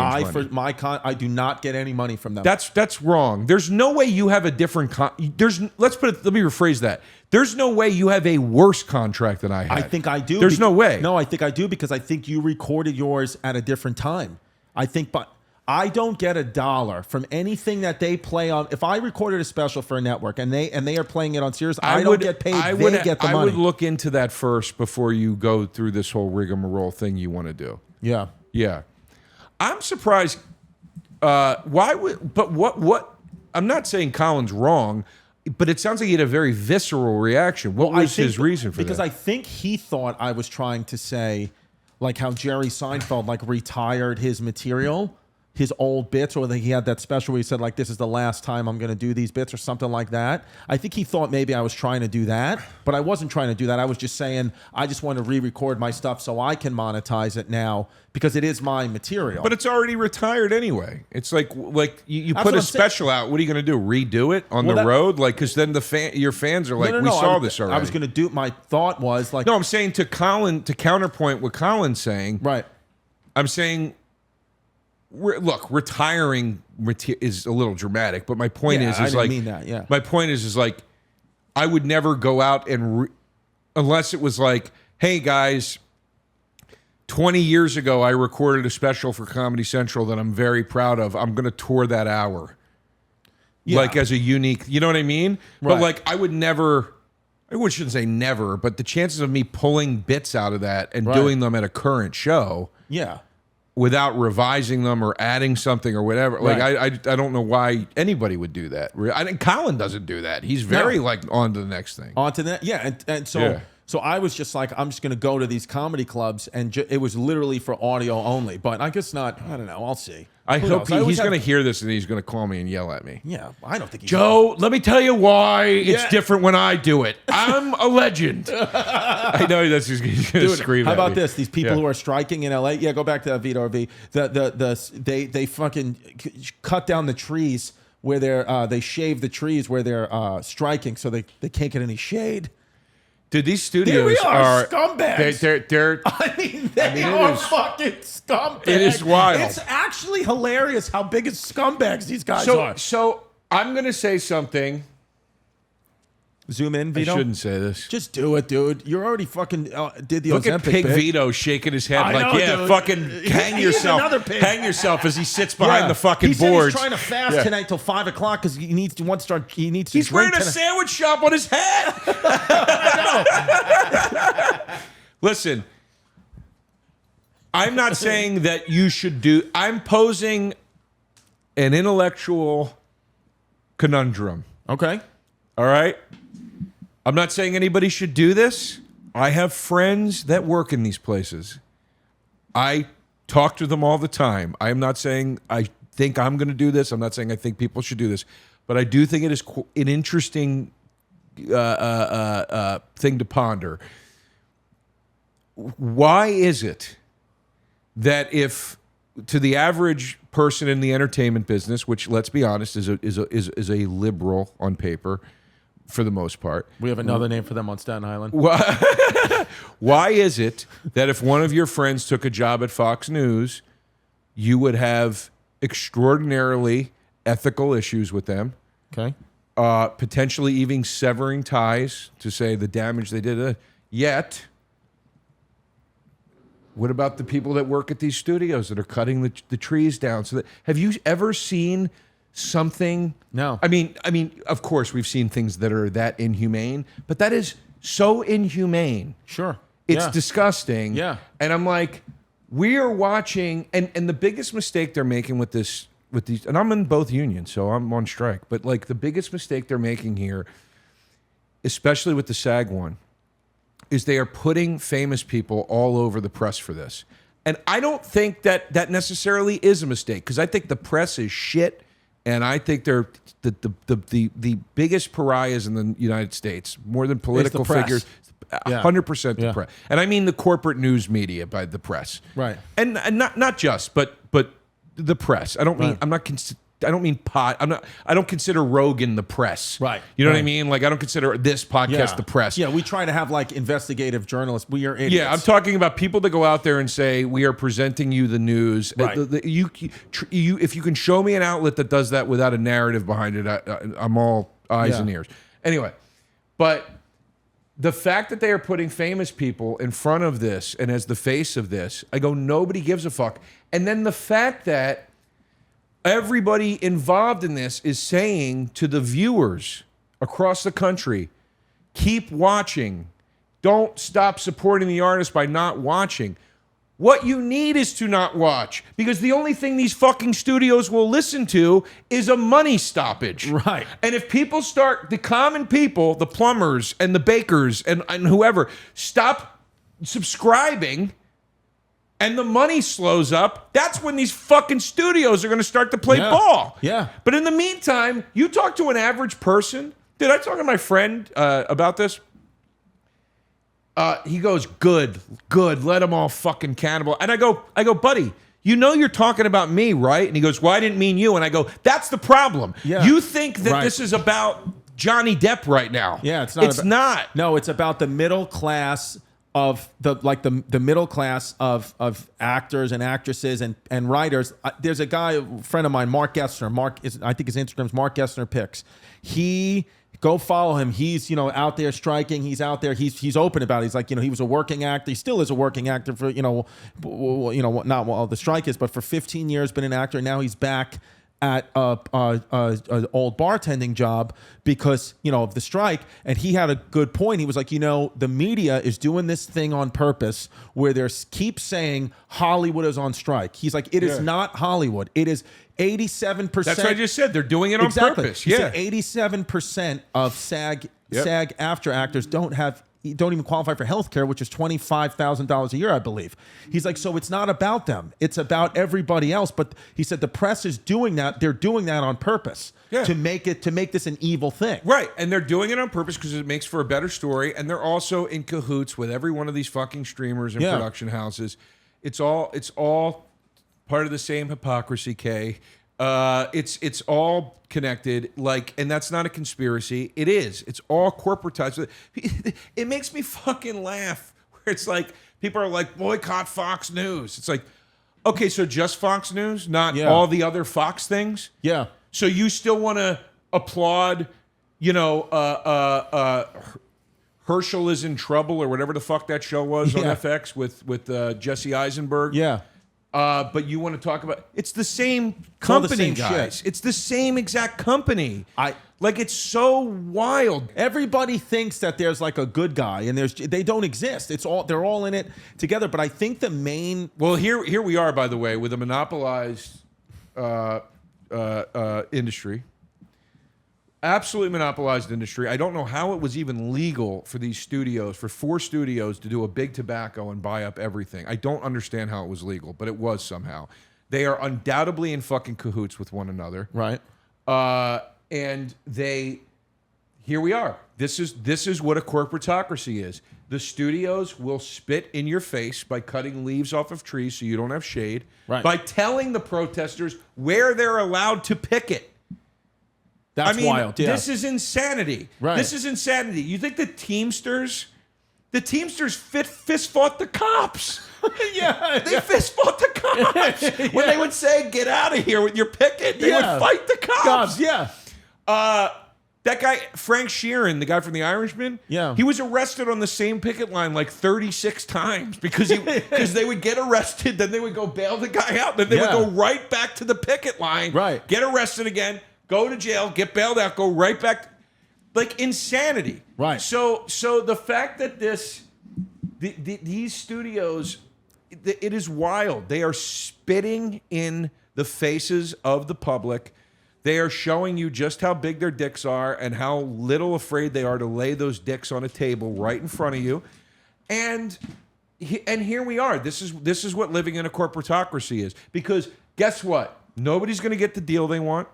money. I do not get any money from them. That's wrong. There's no way you have a different. Let me rephrase that. There's no way you have a worse contract than I had. I think I do. There's no way. No, I think I do because I think you recorded yours at a different time. But I don't get $1 from anything that they play on. If I recorded a special for a network and they are playing it on Sirius, I don't get paid. They get the money. I would look into that first before you go through this whole rigmarole thing you want to do. Yeah. Yeah. I'm surprised. Why would? But what? I'm not saying Colin's wrong. But it sounds like he had a very visceral reaction. What was his reason for that? Because I think he thought I was trying to say, like how Jerry Seinfeld retired his material, his old bits, or that he had that special where he said this is the last time I'm going to do these bits or something like that. I think he thought maybe I was trying to do that, but I wasn't trying to do that. I was just saying I just want to re-record my stuff so I can monetize it now because it is my material. But it's already retired anyway. It's like you put a special out. What are you going to do? Redo it on the road? Because then your fans are like, we saw this already. I was going to do. My thought was no. I'm saying to counterpoint what Colin's saying. Right. I'm saying. Look, retiring is a little dramatic, but my point is I didn't mean that. Yeah. My point is I would never go out and unless it was like, hey guys, 20 years ago I recorded a special for Comedy Central that I'm very proud of. I'm going to tour that hour, as a unique. You know what I mean? Right. But I would never. I shouldn't say never, but the chances of me pulling bits out of that and doing them at a current show. Yeah. Without revising them or adding something or whatever. I don't know why anybody would do that. I think Colin doesn't do that. He's very on to the next thing. On to that, yeah. And so I was just like, I'm just going to go to these comedy clubs, and it was literally for audio only. But I guess not. I don't know. I'll see. I hope he's going to hear this and he's going to call me and yell at me. Yeah, I don't think he's Joe, let me tell you why it's different when I do it. I'm a legend. I know that's just going to scream how at me. about this? These people who are striking in LA. Yeah, go back to that Vito or V. They fucking cut down the trees where they shave the trees where they're striking so they can't get any shade. Dude, these studios Here we are scumbags. They're they are fucking scumbags. It is wild. It's actually hilarious how big of scumbags these guys are. So I'm going to say something Zoom in, I Vito. shouldn't say this. Just do it, dude. You already fucking did the Look Ozempic at Pig bit. Vito shaking his head I like, know, yeah, dude. fucking hang He's yourself. another pig. Hang yourself as he sits behind the fucking he said boards. he's trying to fast tonight till 5 o'clock because he needs to want to start. He needs to. He's drink wearing a tonight. sandwich shop on his head. Listen, I'm not saying that you should do. I'm posing an intellectual conundrum. Okay. All right? I'm not saying anybody should do this. I have friends that work in these places. I talk to them all the time. I am not saying I think I'm going to do this. I'm not saying I think people should do this. But I do think it is an interesting thing to ponder. Why is it that if to the average person in the entertainment business, which let's be honest is a liberal on paper for the most part, We have another name for them on Staten Island. why is it that if one of your friends took a job at Fox News, you would have extraordinarily ethical issues with them, Okay. potentially even severing ties to say the damage they did, yet what about the people that work at these studios that are cutting the trees down? So that, have you ever seen something? No. I mean, of course we've seen things that are that inhumane, but that is so inhumane. Sure. It's Yeah. disgusting. Yeah. And I'm like, we are watching, and the biggest mistake they're making with these, and I'm in both unions, so I'm on strike, but like the biggest mistake they're making here, especially with the SAG one, is they are putting famous people all over the press for this. And I don't think that necessarily is a mistake, because I think the press is shit, and I think they're the biggest pariahs in the United States, more than political press. figures. Yeah. 100% the Yeah. press. And I mean the corporate news media by the press. Right. And not just, but the press. I don't mean Right. I don't mean pot. I don't consider Rogan the press. Right. You know what I Right. mean? Like I don't consider this podcast the press. Yeah, we try to have like investigative journalists. We are idiots. Yeah, I'm talking about people that go out there and say we are presenting you the news. Right. You if you can show me an outlet that does that without a narrative behind it, I'm all eyes Yeah. and ears. Anyway, but the fact that they are putting famous people in front of this and as the face of this, I go, nobody gives a fuck. And then the fact that everybody involved in this is saying to the viewers across the country, keep watching. Don't stop supporting the artist by not watching. What you need is to not watch, because the only thing these fucking studios will listen to is a money stoppage. Right. And if people start, the common people, the plumbers and the bakers and whoever, stop subscribing and the money slows up, that's when these fucking studios are going to start to play Yeah. ball. Yeah. But in the meantime, you talk to an average person. Did I talk to my friend about this? He goes, good, let them all fucking cannibal. And I go, buddy, you know you're talking about me, right? And he goes, well, I didn't mean you. And I go, that's the problem. Yeah. You think that Right. this is about Johnny Depp right now. Yeah, it's not. It's not. No, it's about the middle class of the middle class of actors and actresses and writers. There's a guy, a friend of mine, Mark Gessner. I think his Instagram's Mark Gessner Picks. Go follow him. He's out there striking. He's out there. He's open about it. He's like, he was a working actor. He still is a working actor for not while the strike is, but for 15 years been an actor. And now he's back at a old bartending job because of the strike. And he had a good point. He was like, the media is doing this thing on purpose where they keep saying Hollywood is on strike. He's like, it is not Hollywood. It is 87%. That's what I just said. They're doing it on purpose. He Yeah. said 87% of SAG after actors don't even qualify for health care, which is $25,000 a year, I believe. He's like, so it's not about them. It's about everybody else. But he said the press is doing that. They're doing that on purpose to make this an evil thing. Right. And they're doing it on purpose because it makes for a better story. And they're also in cahoots with every one of these fucking streamers and production houses. It's all part of the same hypocrisy, Kay. It's all connected, and that's not a conspiracy. It is. It's all corporatized. It makes me fucking laugh. Where it's like people are like, boycott Fox News. It's like, okay, so just Fox News, not all the other Fox things. Yeah. So you still want to applaud Herschel is in Trouble or whatever the fuck that show was on Yeah. FX with Jesse Eisenberg. Yeah. But you want to talk about it's the same all the company, same guys. shit. It's the same exact company. I- like it's so wild. Everybody thinks that there's like a good guy, and they don't exist. They're all in it together. But I think the main Well, here we are, by the way, with a monopolized industry. Absolutely monopolized industry. I don't know how it was even legal for these studios, for 4 studios to do a big tobacco and buy up everything. I don't understand how it was legal, but it was somehow. They are undoubtedly in fucking cahoots with one another. right. And here we are. This is what a corporatocracy is. The studios will spit in your face by cutting leaves off of trees so you don't have shade, Right. by telling the protesters where they're allowed to picket. That's wild. Yeah. This is insanity. Right. This is insanity. You think the Teamsters fist fought the cops? yeah. They fist fought the cops. When they would say, "Get out of here with your picket," they would fight the cops. Cops, yeah. That guy, Frank Sheeran, the guy from The Irishman, Yeah. he was arrested on the same picket line like 36 times because they would get arrested, then they would go bail the guy out, then they would Yeah. go right back to the picket line, Right. get arrested again, go to jail, get bailed out, go right back. Like insanity. Right. So the fact that these studios, it is wild. They are spitting in the faces of the public. They are showing you just how big their dicks are and how little afraid they are to lay those dicks on a table right in front of you. And here we are. This is what living in a corporatocracy is. Because guess what? Nobody's going to get the deal they want.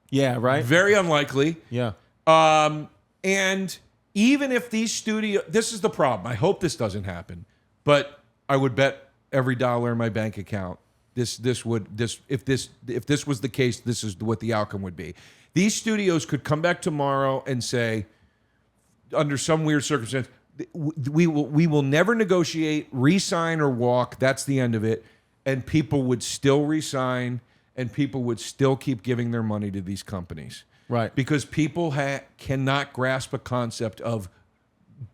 Yeah, right. Very unlikely. Yeah. And even if these this is the problem. I hope this doesn't happen, but I would bet every dollar in my bank account if this was the case, this is what the outcome would be. These studios could come back tomorrow and say, under some weird circumstance, we will never negotiate, re-sign or walk. That's the end of it, and people would still re-sign, and people would still keep giving their money to these companies. Right. Because people cannot grasp a concept of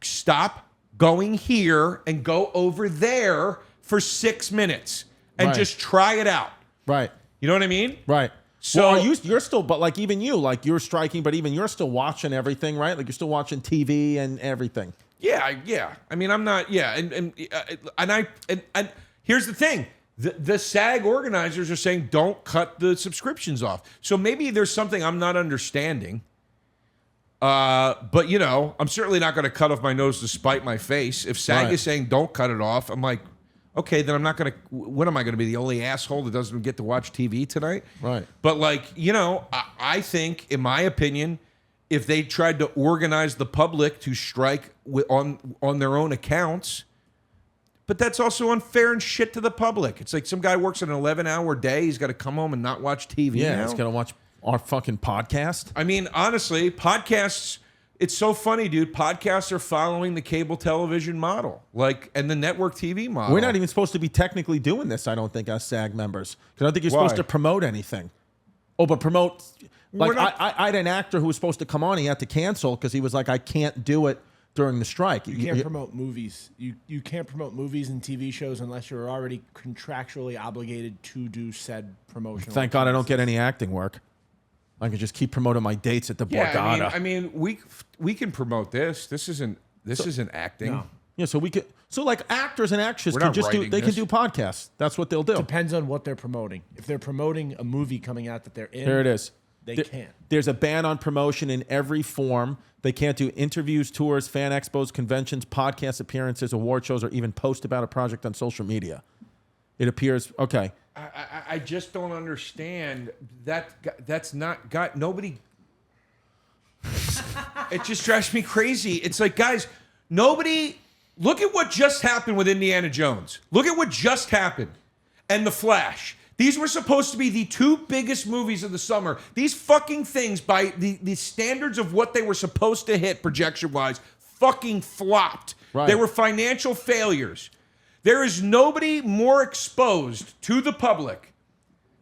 stop going here and go over there for 6 minutes and Right. just try it out. Right. You know what I mean? Right. So- So you're still, but like even you, like you're striking, but even you're still watching everything, right? Like you're still watching TV and everything. Yeah. I mean, I'm not. Yeah, and here's the thing: the SAG organizers are saying don't cut the subscriptions off. So maybe there's something I'm not understanding. But I'm certainly not going to cut off my nose to spite my face. If SAG Right. is saying don't cut it off, I'm like, okay, then I'm not going to. What am I going to be, the only asshole that doesn't get to watch TV tonight? Right. But I think, in my opinion, if they tried to organize the public to strike on their own accounts, but that's also unfair and shit to the public. It's like some guy works an 11-hour day. He's got to come home and not watch TV. Yeah. now. It's gonna watch our fucking podcast. I mean, honestly, podcasts. It's so funny, dude. Podcasts are following the cable television model, and the network TV model. We're not even supposed to be technically doing this, I don't think, as SAG members. Because I don't think you're Why? supposed to promote anything. Oh, but promote. Like, We're not- I had an actor who was supposed to come on. He had to cancel because he was like, I can't do it during the strike. You can't promote movies. You can't promote movies and TV shows unless you're already contractually obligated to do said promotional. Thank God I don't get any acting work. I can just keep promoting my dates at the Borgata. Yeah, I mean, we can promote this. This isn't acting. No. Yeah, so we could. So like actors and actresses We're can not just do. writing They can this. do podcasts. That's what they'll do. Depends on what they're promoting. If they're promoting a movie coming out that they're in, There it is. They There- can't. There's a ban on promotion in every form. They can't do interviews, tours, fan expos, conventions, podcast appearances, award shows, or even post about a project on social media. It appears okay. I just don't understand that. That's not got nobody. It just drives me crazy. It's like, guys, nobody. Look at what just happened with Indiana Jones. Look at what just happened, and The Flash. These were supposed to be the 2 biggest movies of the summer. These fucking things, by the standards of what they were supposed to hit projection-wise, fucking flopped. Right. They were financial failures. There is nobody more exposed to the public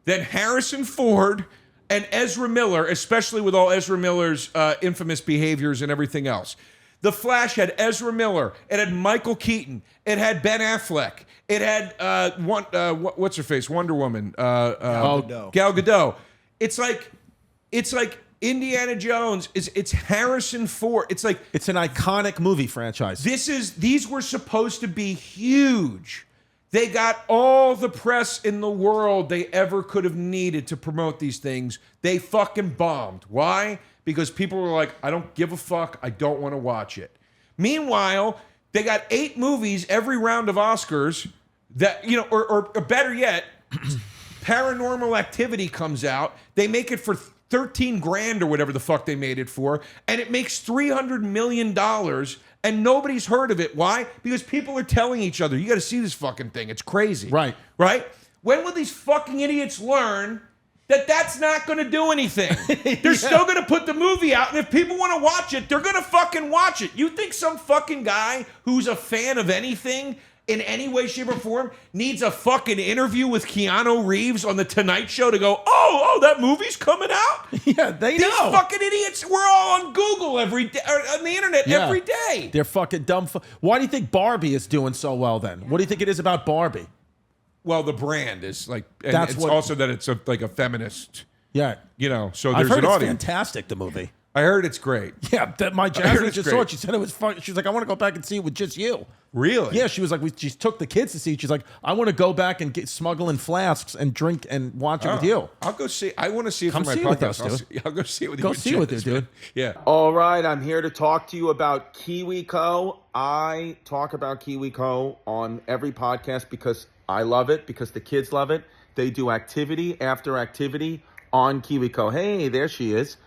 than Harrison Ford and Ezra Miller, especially with all Ezra Miller's infamous behaviors and everything else. The Flash had Ezra Miller. It had Michael Keaton. It had Ben Affleck. It had what's her face, Wonder Woman, Gal Gadot. It's like Indiana Jones. It's Harrison Ford. It's like It's an iconic movie franchise. these were supposed to be huge. They got all the press in the world they ever could have needed to promote these things. They fucking bombed. Why? Because people were like, I don't give a fuck. I don't want to watch it. Meanwhile, they got 8 movies every round of Oscars that, or better yet, Paranormal Activity comes out. They make it for 13 grand or whatever the fuck they made it for. And it makes $300 million. And nobody's heard of it. Why? Because people are telling each other, you got to see this fucking thing. It's crazy. Right. Right? When will these fucking idiots learn that that's not going to do anything? They're still going to put the movie out, and if people want to watch it, they're going to fucking watch it. You think some fucking guy who's a fan of anything in any way, shape, or form needs a fucking interview with Keanu Reeves on The Tonight Show to go, oh, that movie's coming out? Yeah, they know. These fucking idiots, we're all on Google every day, or on the internet every day. They're fucking dumb. Why do you think Barbie is doing so well then? What do you think it is about Barbie? Well, the brand is like, and That's it's what- also that it's like a feminist, Yeah. so I've there's heard an it's audience. fantastic, the movie. I heard it's great. Yeah, my heard Jasmine it's just great. saw it. She said it was fun. She was like, I want to go back and see it with just you. Really? Yeah, she was like, she took the kids to see it. She's like, I want to go back and smuggle in flasks and drink and watch it with you. I'll go see. I want to see it Come for my see it with podcast. us, dude. I'll go see it with you. Go see it with you, dude. Yeah. All right, I'm here to talk to you about KiwiCo. I talk about KiwiCo on every podcast because I love it, because the kids love it. They do activity after activity on KiwiCo. Hey, there she is.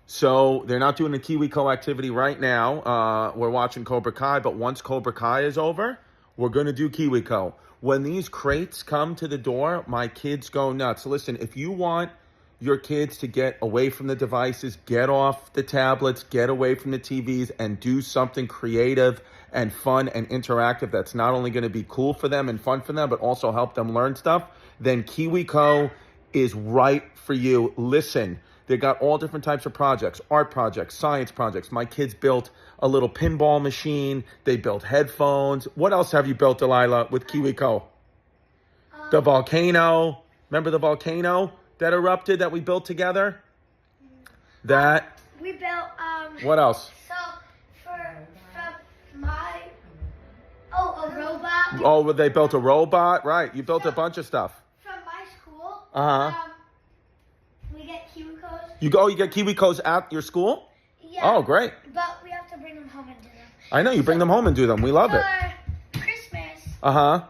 So they're not doing the KiwiCo activity right now. We're watching Cobra Kai, but once Cobra Kai is over, we're going to do KiwiCo. When these crates come to the door, my kids go nuts. Listen, if you want your kids to get away from the devices, get off the tablets, get away from the TVs, and do something creative and fun and interactive that's not only going to be cool for them and fun for them, but also help them learn stuff, then KiwiCo is right for you. Listen, they got all different types of projects, art projects, science projects. My kids built a little pinball machine. They built headphones. What else have you built, Delilah, with KiwiCo? The volcano. Remember the volcano that erupted that we built together? That. We built, What else? so, from my, a robot. Oh, well, they built a robot. Right. You built a bunch of stuff. From my school. Uh-huh. We get KiwiCos. You get KiwiCos at your school? Yeah. Oh, great. But we have to bring them home and do them. I know. You bring them home and do them. We love it. For Christmas Uh-huh.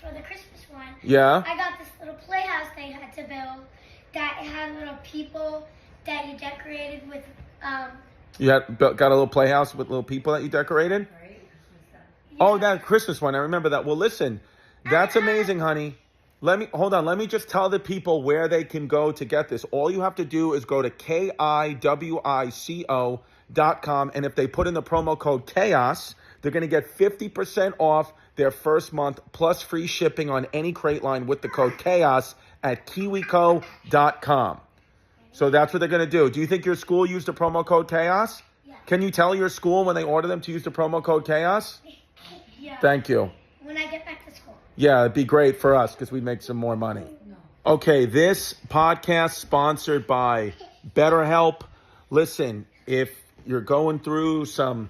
for the Christmas one, Yeah. I got this little playhouse they had to build that had little people that you decorated with, You got a little playhouse with little people that you decorated? Oh, that Christmas one. I remember that. Well, listen, that's amazing, honey. Hold on. Let me just tell the people where they can go to get this. All you have to do is go to KIWICO.com. And if they put in the promo code CHAOS, they're going to get 50% off their first month plus free shipping on any crate line with the code CHAOS at KiwiCo.com. So that's what they're going to do. Do you think your school used the promo code CHAOS? Yeah. Can you tell your school when they order them to use the promo code CHAOS? yeah. Thank you. When I get back to school. Yeah, it'd be great for us because we make some more money. Okay, this podcast sponsored by BetterHelp. Listen, if you're going through some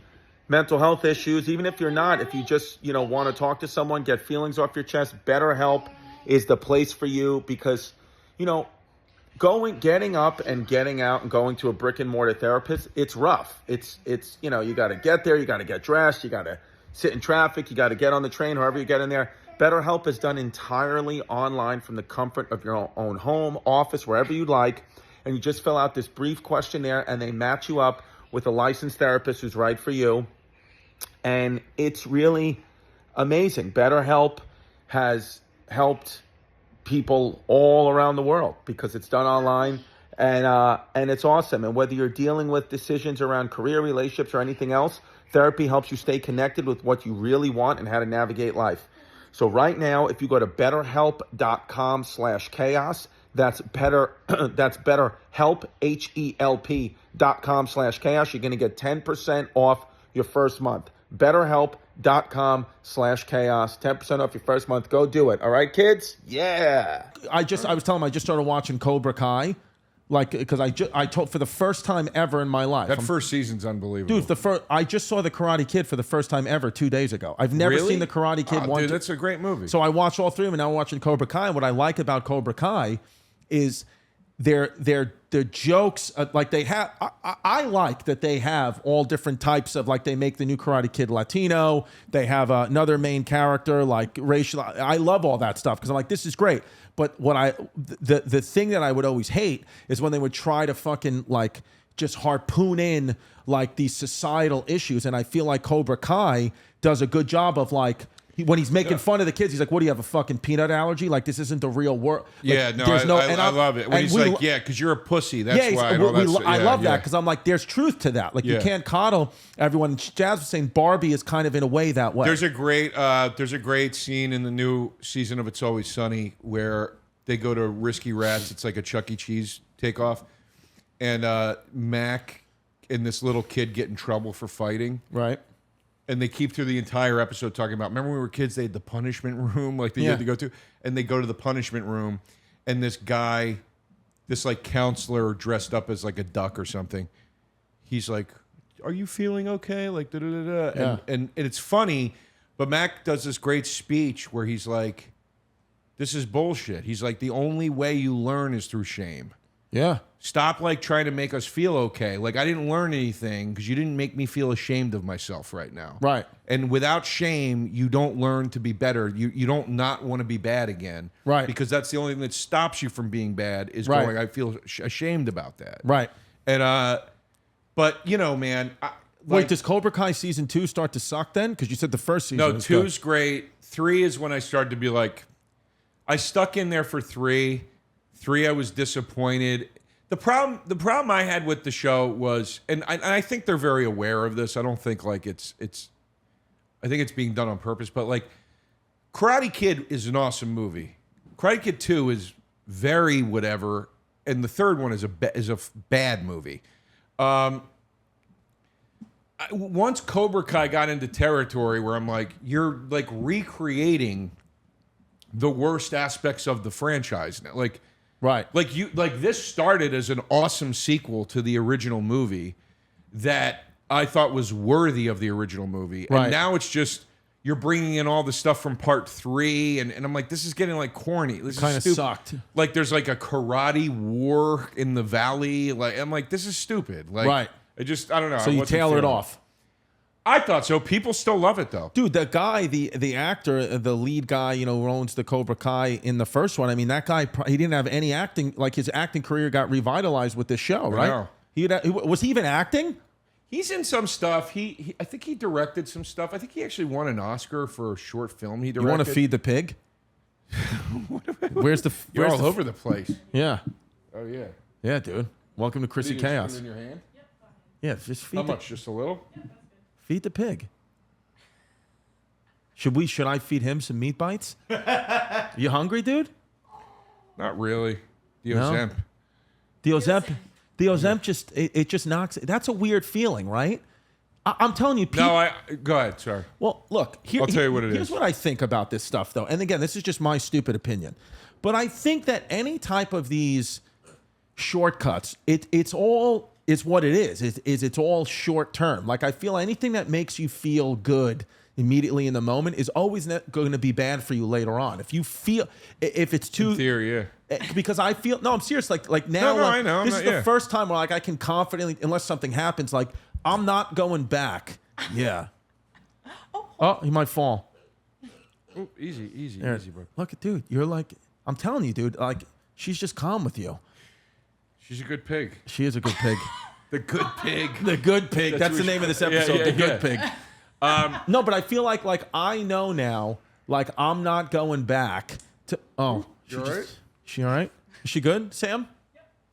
mental health issues, even if you're not, if you just, want to talk to someone, get feelings off your chest, BetterHelp is the place for you because, getting up and getting out and going to a brick and mortar therapist, it's rough. It's you got to get there, you got to get dressed, you got to sit in traffic, you got to get on the train, however you get in there. BetterHelp is done entirely online from the comfort of your own home, office, wherever you'd like. And you just fill out this brief questionnaire and they match you up with a licensed therapist who's right for you. And it's really amazing. BetterHelp has helped people all around the world because it's done online and it's awesome. And whether you're dealing with decisions around career, relationships, or anything else, therapy helps you stay connected with what you really want and how to navigate life. So right now, if you go to betterhelp.com/chaos, That's better. That's BetterHelp, HELP.com/chaos. You're going to get 10% off your first month. BetterHelp.com/chaos. 10% off your first month. Go do it. All right, kids? Yeah. I was telling him I just started watching Cobra Kai, like because I told for the first time ever in my life. That first season's unbelievable. Dude, I just saw The Karate Kid for the first time ever 2 days ago. I've never Really? seen The Karate Kid. Dude, that's a great movie. So I watched all three of them, and now I'm watching Cobra Kai. And what I like about Cobra Kai is their jokes. Like they have, I like that they have all different types of, like they make the new Karate Kid Latino. They have another main character, like racial. I love all that stuff because I'm like, this is great. But the thing that I would always hate is when they would try to fucking like just harpoon in like these societal issues. And I feel like Cobra Kai does a good job of like, when he's making fun of the kids, he's like, what do you have, a fucking peanut allergy? Like, this isn't the real world. Like, yeah, no, there's I love it. When he's like, yeah, because you're a pussy. That's why. I love that because I'm like, there's truth to that. Like, you can't coddle everyone. Jazz was saying Barbie is kind of in a way that way. There's a great scene in the new season of It's Always Sunny where they go to Risky Rats. It's like a Chuck E. Cheese takeoff. And Mac and this little kid get in trouble for fighting. Right. And they keep through the entire episode talking about, remember when we were kids, they had the punishment room, like they had to go to, and they go to the punishment room, and this guy, this like counselor dressed up as like a duck or something, he's like, are you feeling okay? Like, da-da-da-da. Yeah. And it's funny, but Mac does this great speech where he's like, this is bullshit. He's like, the only way you learn is through shame. Yeah. Stop like trying to make us feel okay. Like I didn't learn anything because you didn't make me feel ashamed of myself right now. Right. And without shame, you don't learn to be better. You don't not want to be bad again. Right. Because that's the only thing that stops you from being bad is Right. going, I feel ashamed about that. Right. And but you know, man. Wait, does Cobra Kai season 2 start to suck then? Because you said the first season. No, was 2's good. great. 3 is when I started to be like, I stuck in there for 3. 3, I was disappointed. The problem I had with the show was, and I think they're very aware of this. I don't think like I think it's being done on purpose. But like, Karate Kid is an awesome movie. Karate Kid 2 is very whatever, and the third one is a bad movie. Once Cobra Kai got into territory where I'm like, you're like recreating the worst aspects of the franchise now, like. Right. Like this started as an awesome sequel to the original movie that I thought was worthy of the original movie. Right. And now it's just you're bringing in all the stuff from part 3 and I'm like, this is getting like corny. This Kind is of stupid. sucked. Like there's like a karate war in the valley. Like I'm like, this is stupid. Like Right. I don't know. So I you wasn't tailor it feeling off. I thought so. People still love it though. Dude, the guy, the actor, the lead guy, you know, who owns the Cobra Kai in the first one. I mean, that guy, he didn't have any acting. Like his acting career got revitalized with this show, right? know. Was he even acting? He's in some stuff. I think he directed some stuff. I think he actually won an Oscar for a short film he directed. You want to feed the pig? Where's the? You're where's all over the place. Yeah, Oh yeah. yeah, dude. Welcome to Chrissy Did you just Chaos. put it in your hand? Yeah, just feed. How much? Just a little? Feed the pig. Should I feed him some meat bites? You hungry, dude? Not really. The No? Ozemp. The Ozemp just it just knocks. That's a weird feeling, right? I'm telling you, people. No, go ahead. Sorry. Well, look, I'll tell you what it here's is. what I think about this stuff, though. And again, this is just my stupid opinion. But I think that any type of these shortcuts, it's what it is. It's all short term. Like I feel anything that makes you feel good immediately in the moment is always going to be bad for you later on. If it's too In theory, yeah. because I feel I'm serious. Like now, No, like, I know. this is the Yeah. first time where like I can confidently, unless something happens, like I'm not going back. Yeah. Oh, he might fall. Oh, easy, There. easy, bro. Look, dude, you're like, I'm telling you, dude. Like she's just calm with you. She's a good pig. She is a good pig. The good pig. The good pig. That's the name of this episode. yeah, The good yeah. pig. No, but I feel like I know now. Like I'm not going back to. Oh, You all right? She all right? Is she good, Sam?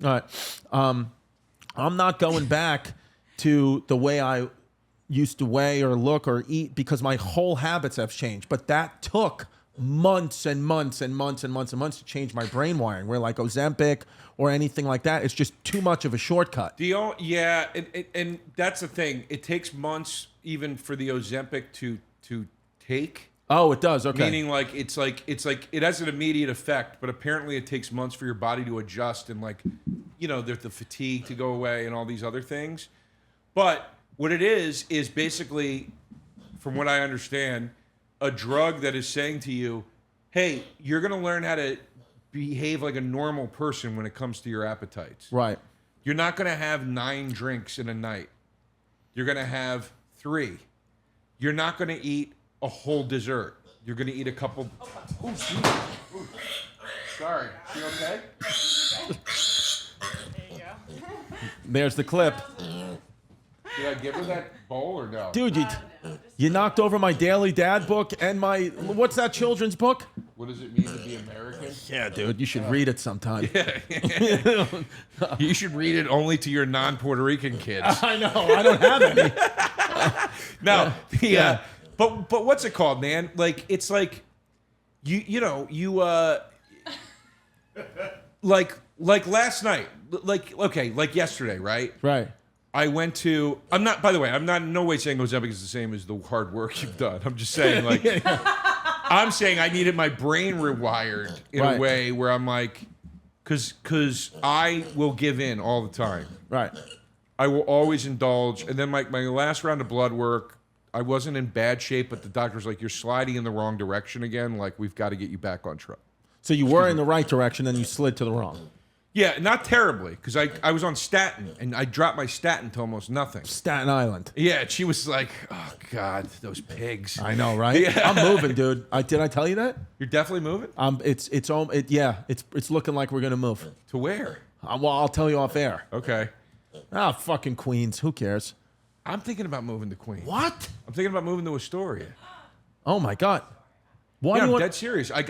All right. I'm not going back to the way I used to weigh or look or eat because my whole habits have changed. But that took months and months and months and months and months to change my brain wiring. Where like Ozempic or anything like that, it's just too much of a shortcut. And that's the thing. It takes months even for the Ozempic to take. Oh, it does. Okay. Meaning like it's like it has an immediate effect, but apparently it takes months for your body to adjust and like, you know, there's the fatigue to go away and all these other things. But what it is basically, from what I understand, a drug that is saying to you, hey, you're going to learn how to behave like a normal person when it comes to your appetites. Right. You're not going to have 9 drinks in a night. You're going to have 3. You're not going to eat a whole dessert. You're going to eat a couple. Oh, sorry. You okay? There you go. There's the clip. Did I give her that bowl or no? Dude, you knocked over my Daily Dad book and my, what's that children's book? What does it mean to be American? Yeah, dude, you should read it sometime. You should read it only to your non-Puerto Rican kids. I know, I don't have any. No, yeah. But what's it called, man? Like it's like you like last night, like yesterday, right? Right. I went to. I'm not. By the way, I'm not in no way saying Ozempic is the same as the hard work you've done. I'm just saying, like, I'm saying I needed my brain rewired in a way where I'm like, because I will give in all the time. Right. I will always indulge, and then my last round of blood work, I wasn't in bad shape, but the doctor's like, you're sliding in the wrong direction again. Like, we've got to get you back on track. So you were in the right direction, then you slid to the wrong. Yeah, not terribly, because I was on statin, and I dropped my statin to almost nothing. Staten Island. Yeah, and she was like, oh, God, those pigs. I know, right? Yeah. I'm moving, dude. Did I tell you that? You're definitely moving? It's looking like we're going to move. To where? Well, I'll tell you off air. Okay. Fucking Queens. Who cares? I'm thinking about moving to Queens. What? I'm thinking about moving to Astoria. Oh, my God. Why Yeah, do you I'm want... dead serious. I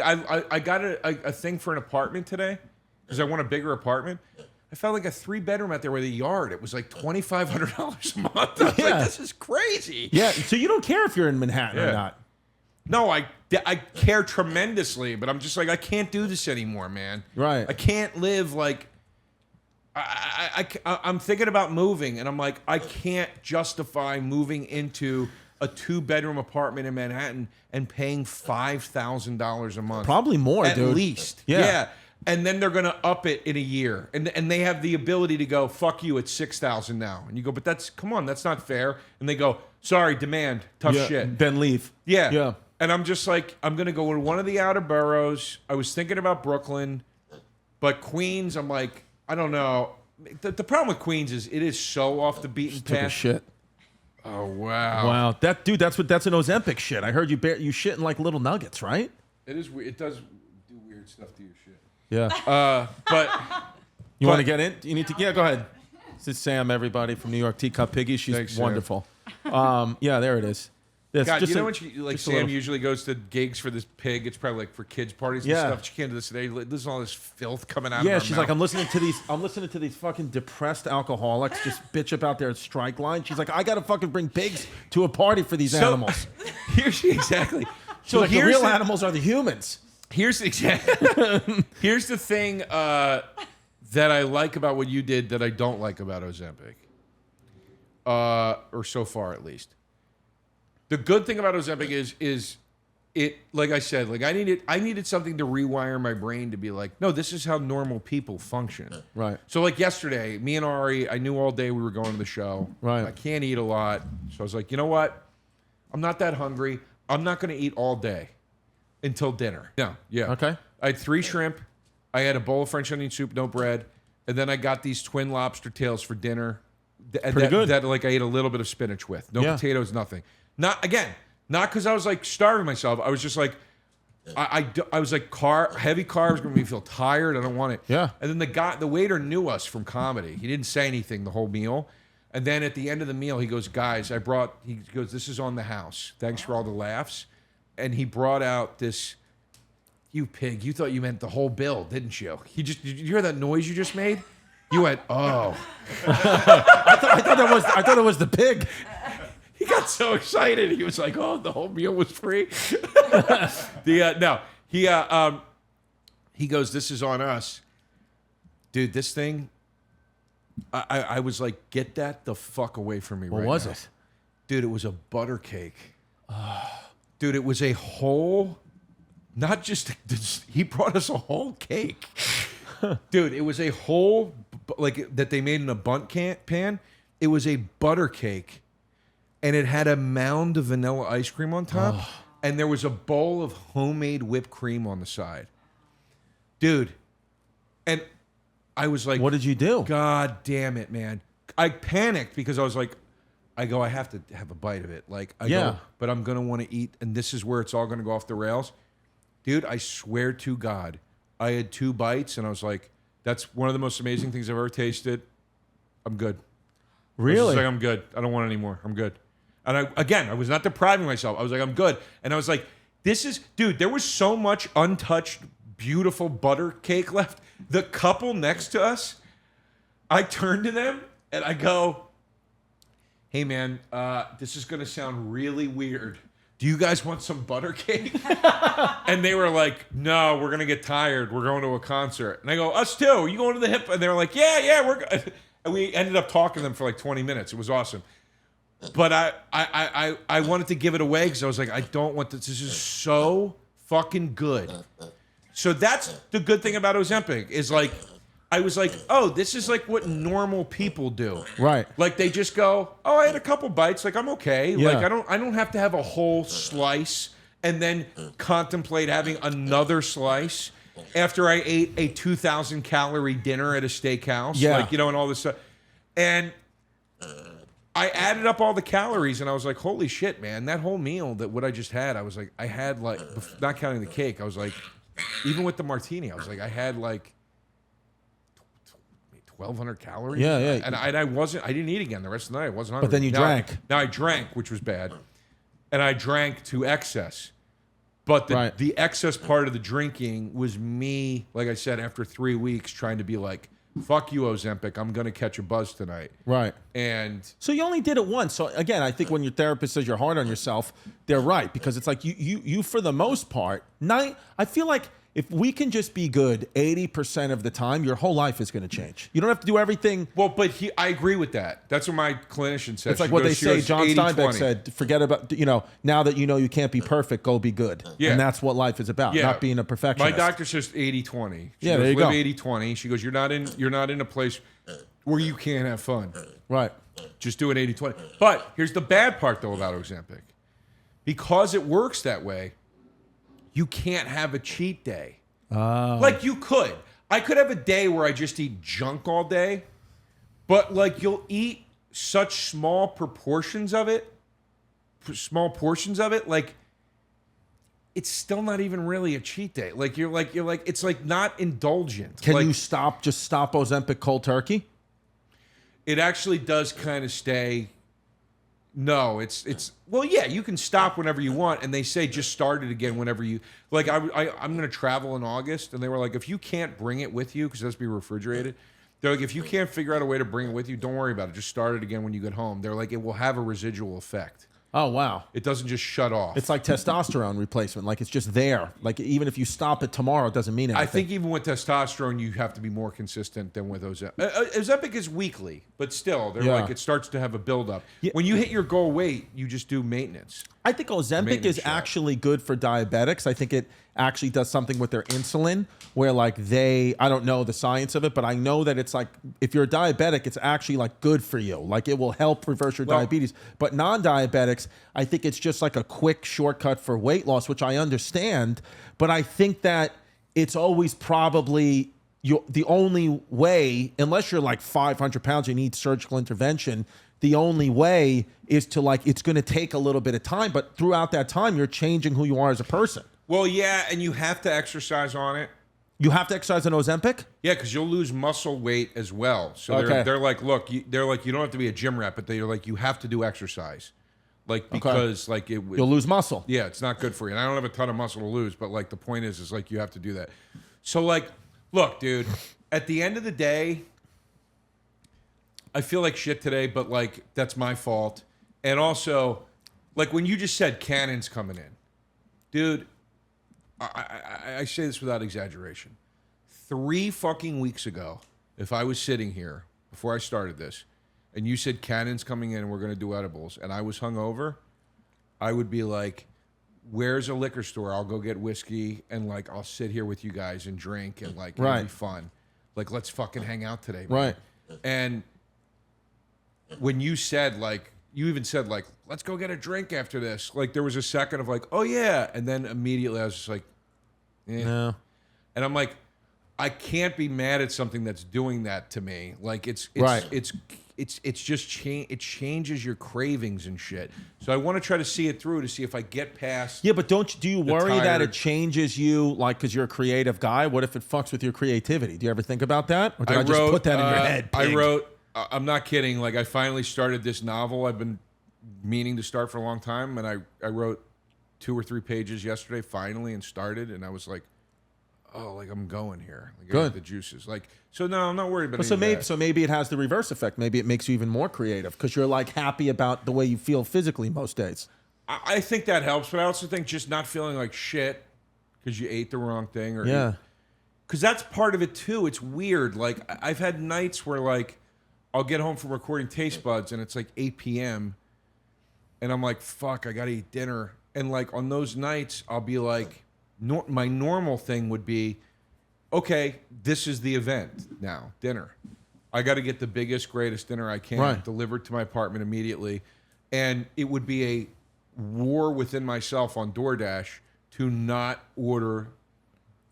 got a thing for an apartment today because I want a bigger apartment. I found like a 3-bedroom out there with a yard. It was like $2,500 a month. I was like, this is crazy. Yeah, so you don't care if you're in Manhattan or not. No, I care tremendously, but I'm just like, I can't do this anymore, man. Right. I can't live like... I'm thinking about moving, and I'm like, I can't justify moving into a 2-bedroom apartment in Manhattan and paying $5,000 a month. Probably more, dude. At least. Yeah. And then they're going to up it in a year. And they have the ability to go, fuck you, it's $6,000 now. And you go, but that's not fair. And they go, sorry, demand, tough shit. Then leave. Yeah. And I'm just like, I'm going to go to one of the outer boroughs. I was thinking about Brooklyn, but Queens, I'm like, I don't know. The problem with Queens is it is so off the beaten Took a path. shit. Oh, wow. Wow. That's an Ozempic shit. I heard you shit in like little nuggets, right? It is weird. It does do weird stuff to your shit. Yeah. But you want to get in? You need to. Yeah, go ahead. This is Sam, everybody from New York Teacup Piggies. She's Thanks, wonderful. Yeah, there it is. That's God, just you know a- when she, like just a Sam little- usually goes to gigs for this pig. It's probably like for kids parties and Yeah. stuff. She can't do this today. Listen to all this filth coming out. Yeah, of her she's mouth. like, I'm listening to these fucking depressed alcoholics just bitch about their strike line. She's like, I gotta fucking bring pigs to a party for these animals. Exactly. So like, the real animals are the humans. Here's the thing that I like about what you did that I don't like about Ozempic, or so far at least. The good thing about Ozempic is it, like I said, like I needed something to rewire my brain to be like, no, this is how normal people function. Right. So like yesterday, me and Ari, I knew all day we were going to the show. Right. I can't eat a lot, so I was like, you know what? I'm not that hungry. I'm not going to eat all day until dinner. No. Yeah. Okay. I had 3 shrimp. I had a bowl of French onion soup, no bread, and then I got these twin lobster tails for dinner. Pretty good. That like I ate a little bit of spinach with. No potatoes, nothing. Not because I was like starving myself. I was just like, I was like heavy carbs going to make me feel tired. I don't want it. Yeah. And then the waiter knew us from comedy. He didn't say anything the whole meal. And then at the end of the meal, he goes, guys, he goes, this is on the house. Thanks for all the laughs. And he brought out this, you pig, you thought you meant the whole bill, didn't you? Did you hear that noise you just made? You went, oh. I thought it was the pig. He got so excited. He was like, oh, the whole meal was free. He goes, "This is on us, dude. This thing." I was like, "Get that the fuck away from me!" What right was now. it? Dude, it was a butter cake. Dude, it was a whole, not just, he brought us a whole cake. Dude, it was a whole, like, that they made in a bundt pan. It was a butter cake, and it had a mound of vanilla ice cream on top, and there was a bowl of homemade whipped cream on the side. Dude, and I was like, What did you do? God damn it, man. I panicked because I was like, I have to have a bite of it. Like, I go, but I'm going to want to eat, and this is where it's all going to go off the rails. Dude, I swear to God, I had 2 bites, and I was like, that's one of the most amazing things I've ever tasted. I'm good. I was Really? just like, I'm good. I don't want any more. I'm good. And I was not depriving myself. I was like, I'm good. And I was like, dude, there was so much untouched, beautiful butter cake left. The couple next to us, I turned to them, and I go, hey, man, this is going to sound really weird. Do you guys want some butter cake? And they were like, no, we're going to get tired. We're going to a concert. And I go, us too. Are you going to the hip? And they were like, yeah, we're good. And we ended up talking to them for like 20 minutes. It was awesome. But I wanted to give it away because I was like, I don't want this. This is so fucking good. So that's the good thing about Ozempic is like, I was like, oh, this is like what normal people do. Right. Like they just go, oh, I had a couple bites. Like I'm okay. Yeah. Like I don't have to have a whole slice and then contemplate having another slice after I ate a 2,000 calorie dinner at a steakhouse. Yeah. Like, you know, and all this stuff. And I added up all the calories and I was like, holy shit, man, that whole meal that what I just had, I was like, I had like, not counting the cake, I was like, even with the martini, I was like, I had like 1,200 calories. Yeah, yeah. And I didn't eat again the rest of the night. I wasn't hungry. But then you drank. Now I drank, which was bad. And I drank to excess. But the excess part of the drinking was me, like I said, after 3 weeks trying to be like, fuck you, Ozempic, I'm going to catch a buzz tonight. Right. And so you only did it once. So again, I think when your therapist says you're hard on yourself, they're right, because it's like you for the most part, I feel like if we can just be good 80% of the time, your whole life is going to change. You don't have to do everything. Well, but I agree with that. That's what my clinician said. It's like what they say. John Steinbeck said, forget about, now that you know you can't be perfect, go be good. Yeah. And that's what life is about, not being a perfectionist. My doctor says 80-20. Yeah, there you go. Live 80-20. She goes, you're not in a place where you can't have fun. Right. Just do an 80-20. But here's the bad part, though, about Ozempic. Because it works that way, you can't have a cheat day. Like you could. I could have a day where I just eat junk all day, but like you'll eat such small portions of it, like it's still not even really a cheat day. Like you're like it's like not indulgent. Can like, you stop Ozempic cold turkey? It actually does kind of stay. No, it's well, yeah, you can stop whenever you want, and they say just start it again whenever you like. I'm going to travel in August, and they were like, if you can't bring it with you because it has to be refrigerated, they're like, if you can't figure out a way to bring it with you, don't worry about it. Just start it again when you get home. They're like, it will have a residual effect. Oh, wow. It doesn't just shut off. It's like testosterone replacement. Like it's just there. Like even if you stop it tomorrow, it doesn't mean anything. I think even with testosterone, you have to be more consistent than with Ozempic. Ozempic is weekly, but still, they're like it starts to have a buildup. Yeah. When you hit your goal weight, you just do maintenance. I think Ozempic is actually good for diabetics. I think it actually does something with their insulin where like I don't know the science of it, but I know that it's like if you're a diabetic, it's actually like good for you. Like it will help reverse your diabetes. But non-diabetics, I think it's just like a quick shortcut for weight loss, which I understand. But I think that it's always probably the only way, unless you're like 500 pounds, you need surgical intervention. The only way is to like, it's going to take a little bit of time, but throughout that time, you're changing who you are as a person. Well, yeah, and you have to exercise on it. You have to exercise on Ozempic? Yeah, because you'll lose muscle weight as well. So they're like, look, they're like, you don't have to be a gym rat, but they're like, you have to do exercise. Like, because like you'll lose muscle. Yeah, it's not good for you. And I don't have a ton of muscle to lose, but like the point is like, you have to do that. So like, look, dude, at the end of the day, I feel like shit today, but like that's my fault. And also, like when you just said Cannon's coming in, dude, I say this without exaggeration. 3 fucking weeks ago, if I was sitting here before I started this, and you said Cannon's coming in and we're going to do edibles, and I was hungover, I would be like, where's a liquor store? I'll go get whiskey, and like I'll sit here with you guys and drink, and like it'll be fun. Like, let's fucking hang out today, man. Right. And when you said, like, you even said, like, let's go get a drink after this, like there was a second of like, oh yeah, and then immediately I was just like, No. and I'm like, I can't be mad at something that's doing that to me. Like it's just it changes your cravings and shit. So I want to try to see it through to see if I get past. Yeah, but do you worry that tired- it changes you, like, because you're a creative guy? What if it fucks with your creativity? Do you ever think about that? Or did I just put that in your head? I pig? wrote, I'm not kidding, like I finally started this novel I've been meaning to start for a long time, and I wrote 2 or 3 pages yesterday finally and started, and I was like, oh, like I'm going here. Like, I got Good. the juices. Like, so no, I'm not worried about So any of maybe, that. so maybe it has the reverse effect. Maybe it makes you even more creative because you're like happy about the way you feel physically most days. I think that helps, but I also think just not feeling like shit because you ate the wrong thing, or Yeah. because that's part of it too. It's weird. Like I've had nights where like I'll get home from recording Taste Buds and it's like 8 p.m. and I'm like, fuck, I gotta eat dinner. And like on those nights, I'll be like, my normal thing would be, okay, this is the event now, dinner. I got to get the biggest, greatest dinner I can delivered to my apartment immediately. And it would be a war within myself on DoorDash to not order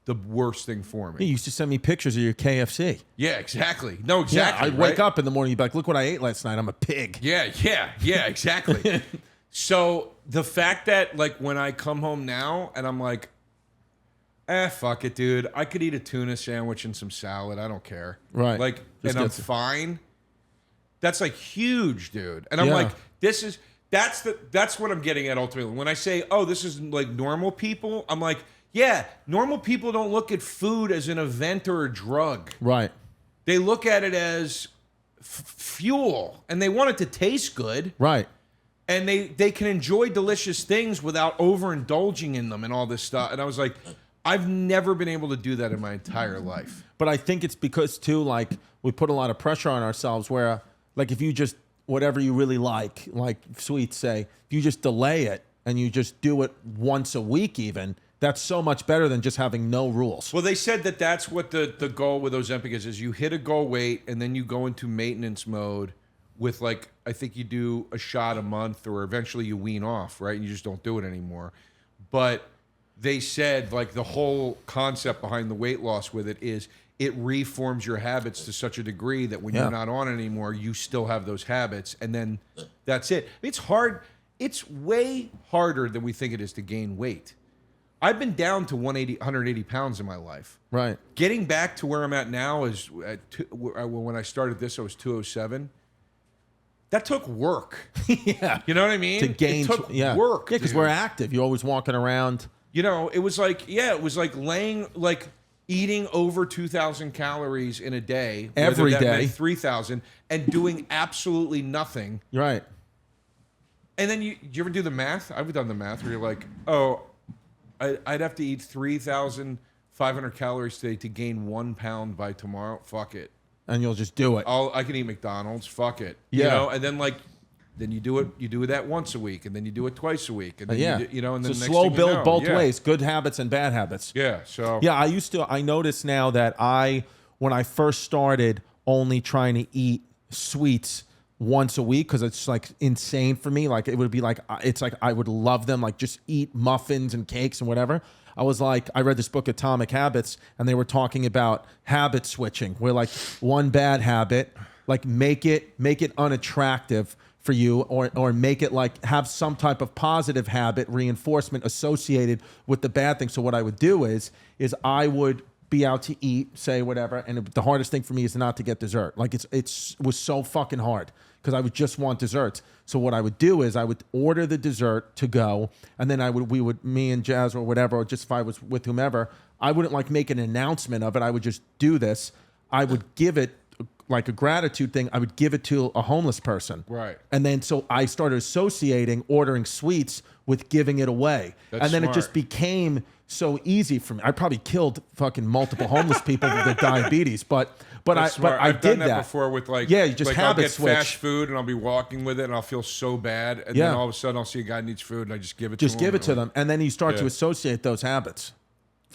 the worst thing for me. You used to send me pictures of your KFC. Yeah, exactly. No, Yeah, exactly. I'd wake right? up in the morning, you'd be like, look what I ate last night. I'm a pig. Yeah, exactly. So the fact that like when I come home now and I'm like, fuck it, dude. I could eat a tuna sandwich and some salad. I don't care. Right. Like, Just and I'm gets it. fine. That's like huge, dude. And I'm Yeah. like, that's what I'm getting at ultimately. When I say, oh, this is like normal people, I'm like, yeah, normal people don't look at food as an event or a drug. Right. They look at it as fuel, and they want it to taste good. Right. And they can enjoy delicious things without overindulging in them and all this stuff. And I was like, I've never been able to do that in my entire life. But I think it's because, too, like, we put a lot of pressure on ourselves where, like, if you just, whatever you really like sweets say, if you just delay it and you just do it once a week even, that's so much better than just having no rules. Well, they said that that's what the goal with Ozempic is you hit a goal weight and then you go into maintenance mode with, like, I think you do a shot a month or eventually you wean off, right? And you just don't do it anymore. But they said, like, the whole concept behind the weight loss with it is it reforms your habits to such a degree that when you're not on it anymore, you still have those habits. And then that's it. It's hard. It's way harder than we think it is to gain weight. I've been down to 180 pounds in my life. Right. Getting back to where I'm at now is, when I started this, I was 207. That took work. Yeah. You know what I mean? To gain it took work. Yeah, because dude. we're active. You're always walking around. You know, it was like eating over 2,000 calories in a day. Every whether that day. meant 3,000, and doing absolutely nothing. Right. And then you ever do the math? I've done the math where you're like, oh, I'd have to eat 3,500 calories today to gain 1 pound by tomorrow. Fuck it. And you'll just do it. I can eat McDonald's. Fuck it. Yeah. You know, and then then you do it. You do that once a week, and then you do it twice a week, and then Yeah. you know, and then so next slow thing you build know, both yeah. ways, good habits and bad habits. Yeah. So Yeah, I notice now that when I first started only trying to eat sweets once a week, because it's like insane for me. Like it would be like, it's like I would love them, like just eat muffins and cakes and whatever. I was like, I read this book, Atomic Habits, and they were talking about habit switching, where like one bad habit, like make it unattractive for you, or make it like have some type of positive habit reinforcement associated with the bad thing. So what I would do is I would be out to eat, say whatever, and the hardest thing for me is not to get dessert. Like it was so fucking hard because I would just want desserts. So what I would do is I would order the dessert to go, and then me and Jazz or whatever, or just if I was with whomever, I wouldn't like make an announcement of it. I would just do this. I would give it like a gratitude thing. I would give it to a homeless person. Right. And then so I started associating ordering sweets with giving it away. That's and then it just smart. became so easy for me. I probably killed fucking multiple homeless people with their diabetes, but That's smart. I I've did done that before with like yeah, you just like habit I'll get switch. fast food and I'll be walking with it and I'll feel so bad and Yeah. then all of a sudden I'll see a guy needs food and I just give it Just to him. give it to them, and then you start to Yeah. associate those habits.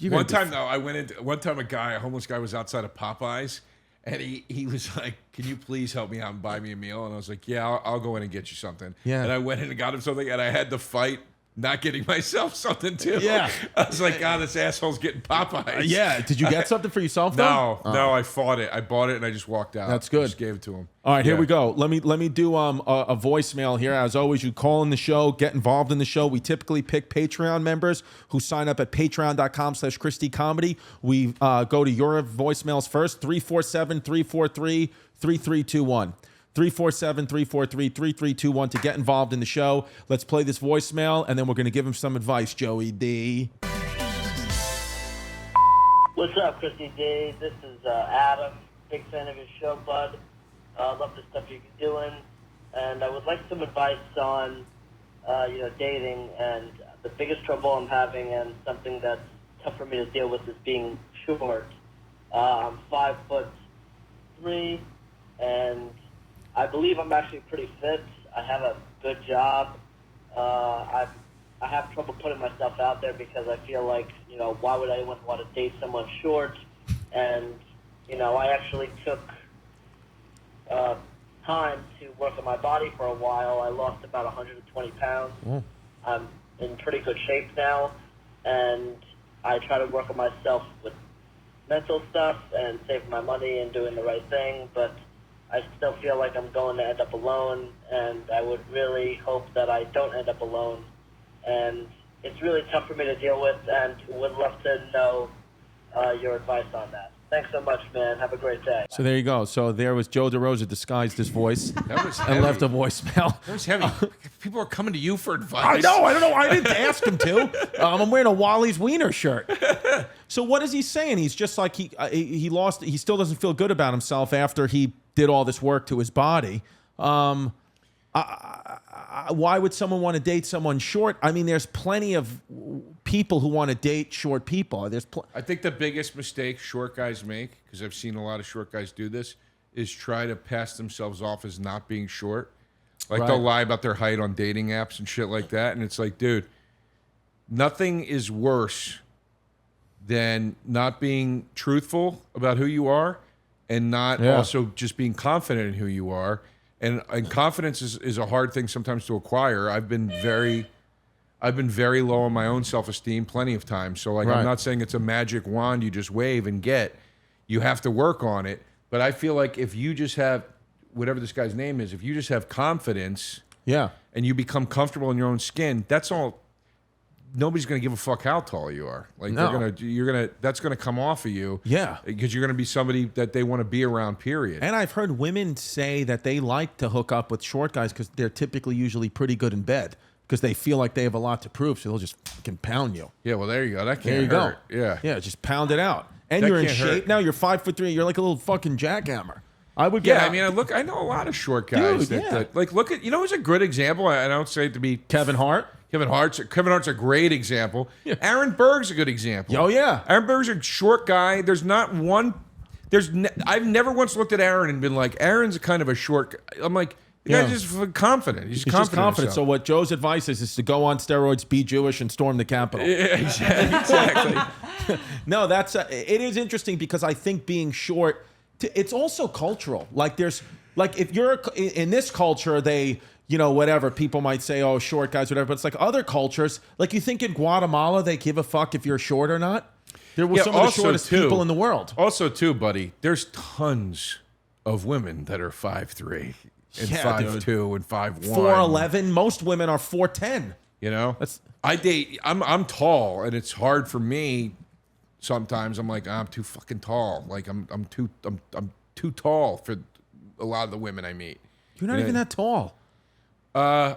One time though, a homeless guy was outside of Popeyes and he was like, "Can you please help me out and buy me a meal?" And I was like, "Yeah, I'll go in and get you something." Yeah. And I went in and got him something and I had to fight not getting myself something too. Yeah. I was like, God, this asshole's getting Popeyes. Yeah, did you get something for yourself though? No, I fought it. I bought it and I just walked out. That's good. Just gave it to him. All right, here Yeah. we go. Let me do a voicemail here. As always, you call in the show, get involved in the show. We typically pick Patreon members who sign up at patreon.com/ChristyComedy. We go to your voicemails first, 347-343-3321. 347-343-3321 to get involved in the show. Let's play this voicemail, and then we're going to give him some advice, Joey D. What's up, Chrissy D? This is Adam. Big fan of your show, bud. Love the stuff you're doing. And I would like some advice on, dating. And the biggest trouble I'm having and something that's tough for me to deal with is being short. I'm 5'3", and I believe I'm actually pretty fit. I have a good job. I have trouble putting myself out there because I feel like, why would anyone want to date someone short? And, I actually took time to work on my body for a while. I lost about 120 pounds. I'm in pretty good shape now, and I try to work on myself with mental stuff and saving my money and doing the right thing, but I still feel like I'm going to end up alone, and I would really hope that I don't end up alone. And it's really tough for me to deal with, and would love to know your advice on that. Thanks so much, man. Have a great day. So there you go. So there was Joe DeRosa disguised his voice That was and heavy. left a voicemail. That was heavy. People are coming to you for advice. I know. I don't know. I didn't ask him to. I'm wearing a Wally's Wiener shirt. So what is he saying? He's just like he lost. He still doesn't feel good about himself after he did all this work to his body. Why would someone want to date someone short? I mean, there's plenty of people who want to date short people. I think the biggest mistake short guys make, because I've seen a lot of short guys do this, is try to pass themselves off as not being short. Like they'll lie about their height on dating apps and shit like that. And it's like, dude, nothing is worse than not being truthful about who you are and not also just being confident in who you are. And confidence is a hard thing sometimes to acquire. I've been very low on my own self-esteem plenty of times. So I'm not saying it's a magic wand you just wave and get. You have to work on it. But I feel like if you just have whatever this guy's name is, if you just have confidence, and you become comfortable in your own skin, that's all. Nobody's gonna give a fuck how tall you are. Like that's gonna come off of you. Yeah, because you're gonna be somebody that they want to be around. Period. And I've heard women say that they like to hook up with short guys because they're typically usually pretty good in bed because they feel like they have a lot to prove, so they'll just fucking pound you. Yeah, well there you go. That can't there you hurt. go. Yeah, just pound it out. And That you're in can't shape hurt. now. You're 5'3". You're like a little fucking jackhammer. I would get. Yeah, I mean, I know a lot of short guys Dude, that look at. Who's a good example? I don't say it to be Kevin Hart. Kevin Hart's a great example. Yeah. Aaron Berg's a good example. Oh yeah, Aaron Berg's a short guy. I've never once looked at Aaron and been like, Aaron's kind of a short guy. I'm like, the guy's just confident. He's just confident. confident. So what Joe's advice is to go on steroids, be Jewish, and storm the Capitol. Yeah, exactly. No, that's it is interesting because I think being short, it's also cultural. Like if you're in this culture, they. Whatever, people might say, oh, short guys, whatever. But it's like other cultures, like you think in Guatemala, they give a fuck if you're short or not? There were some of the shortest people in the world. Also, too, buddy, there's tons of women that are 5'3" and 5'2" and 5'1". 4'11". Most women are 4'10". I'm tall, and it's hard for me. Sometimes I'm like, I'm too fucking tall. Like I'm too tall for a lot of the women I meet. You're not even that tall. Yeah,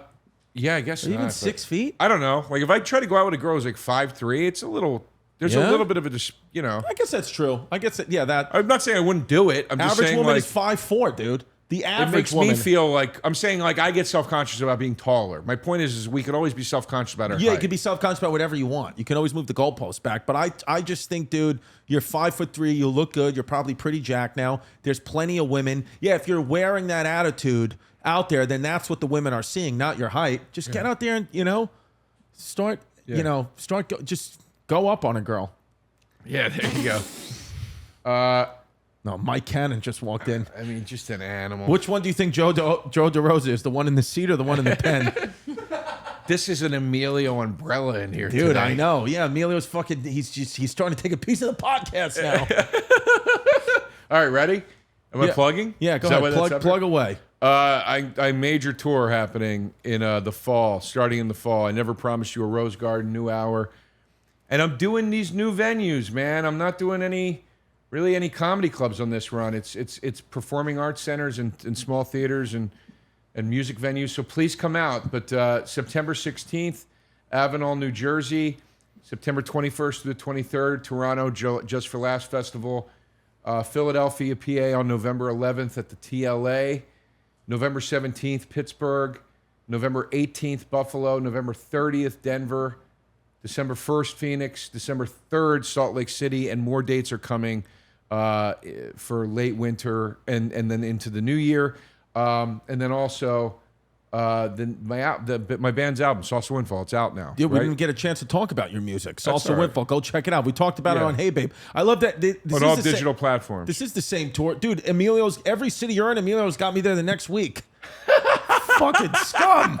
I guess even 6 feet. I don't know. Like if I try to go out with a girl who's like 5'3", it's a little. There's a little bit of a I guess that's true. I guess that. I'm not saying I wouldn't do it. I'm just average saying woman like is 5'4", dude. The It average makes woman. me feel like I'm saying like I get self-conscious about being taller. My point is we could always be self-conscious about our Yeah, height. you can be self-conscious about whatever you want. You can always move the goalposts back. But I just think, dude, you're 5'3", you look good, you're probably pretty jacked now. There's plenty of women. Yeah, if you're wearing that attitude out there, then that's what the women are seeing, not your height. Just get out there and, start, just go up on a girl. Yeah, there you go. No, Mike Cannon just walked in. I mean, just an animal. Which one do you think Joe DeRosa is? The one in the seat or the one in the pen? This is an Emilio umbrella in here, Dude, today. I know. Yeah, Emilio's fucking. He's starting to take a piece of the podcast now. All right, ready? Am I plugging? Yeah, go Is that ahead. why that's Plug away. I major tour happening in the fall, starting in the fall. I never promised you a Rose Garden, New Hour, and I'm doing these new venues, man. I'm not doing any comedy clubs on this run. It's performing arts centers and small theaters and music venues. So please come out. But September 16th, Avenel, New Jersey. September 21st to the 23rd, Toronto, Just for Laughs Festival. Philadelphia, PA on November 11th at the TLA. November 17th, Pittsburgh. November 18th, Buffalo. November 30th, Denver. December 1st, Phoenix. December 3rd, Salt Lake City. And more dates are coming for late winter and then into the new year. And then also my band's album, Salsa Windfall, it's out now. Yeah, we right? didn't get a chance to talk about your music. That's Salsa all right. Windfall, go check it out. We talked about it Yeah. on Hey Babe. I love that. This On is all the digital platforms. This is the same tour. Dude, every city you're in, Emilio's got me there the next week. Fucking scum.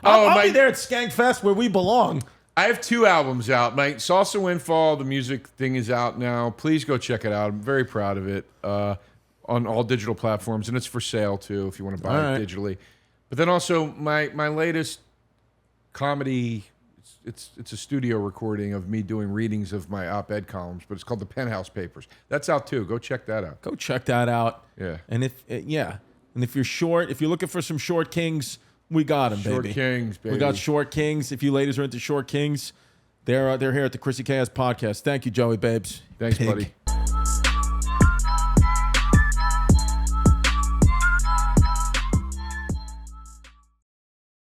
I'll be there at Skankfest where we belong. I have 2 albums out. My Salsa Windfall, the music thing is out now. Please go check it out. I'm very proud of it on all digital platforms, and it's for sale too if you want to buy All it right. digitally. But then also my latest comedy, it's a studio recording of me doing readings of my op-ed columns, but it's called The Penthouse Papers. That's out too. Go check that out. Go check that out. Yeah. And if you're short, if you're looking for some short kings, we got them, Short baby. Kings, baby. We got short kings. If you ladies are into short kings, they're here at the Chrissy Chaos podcast. Thank you, Joey Babes. Thanks, Pig. buddy.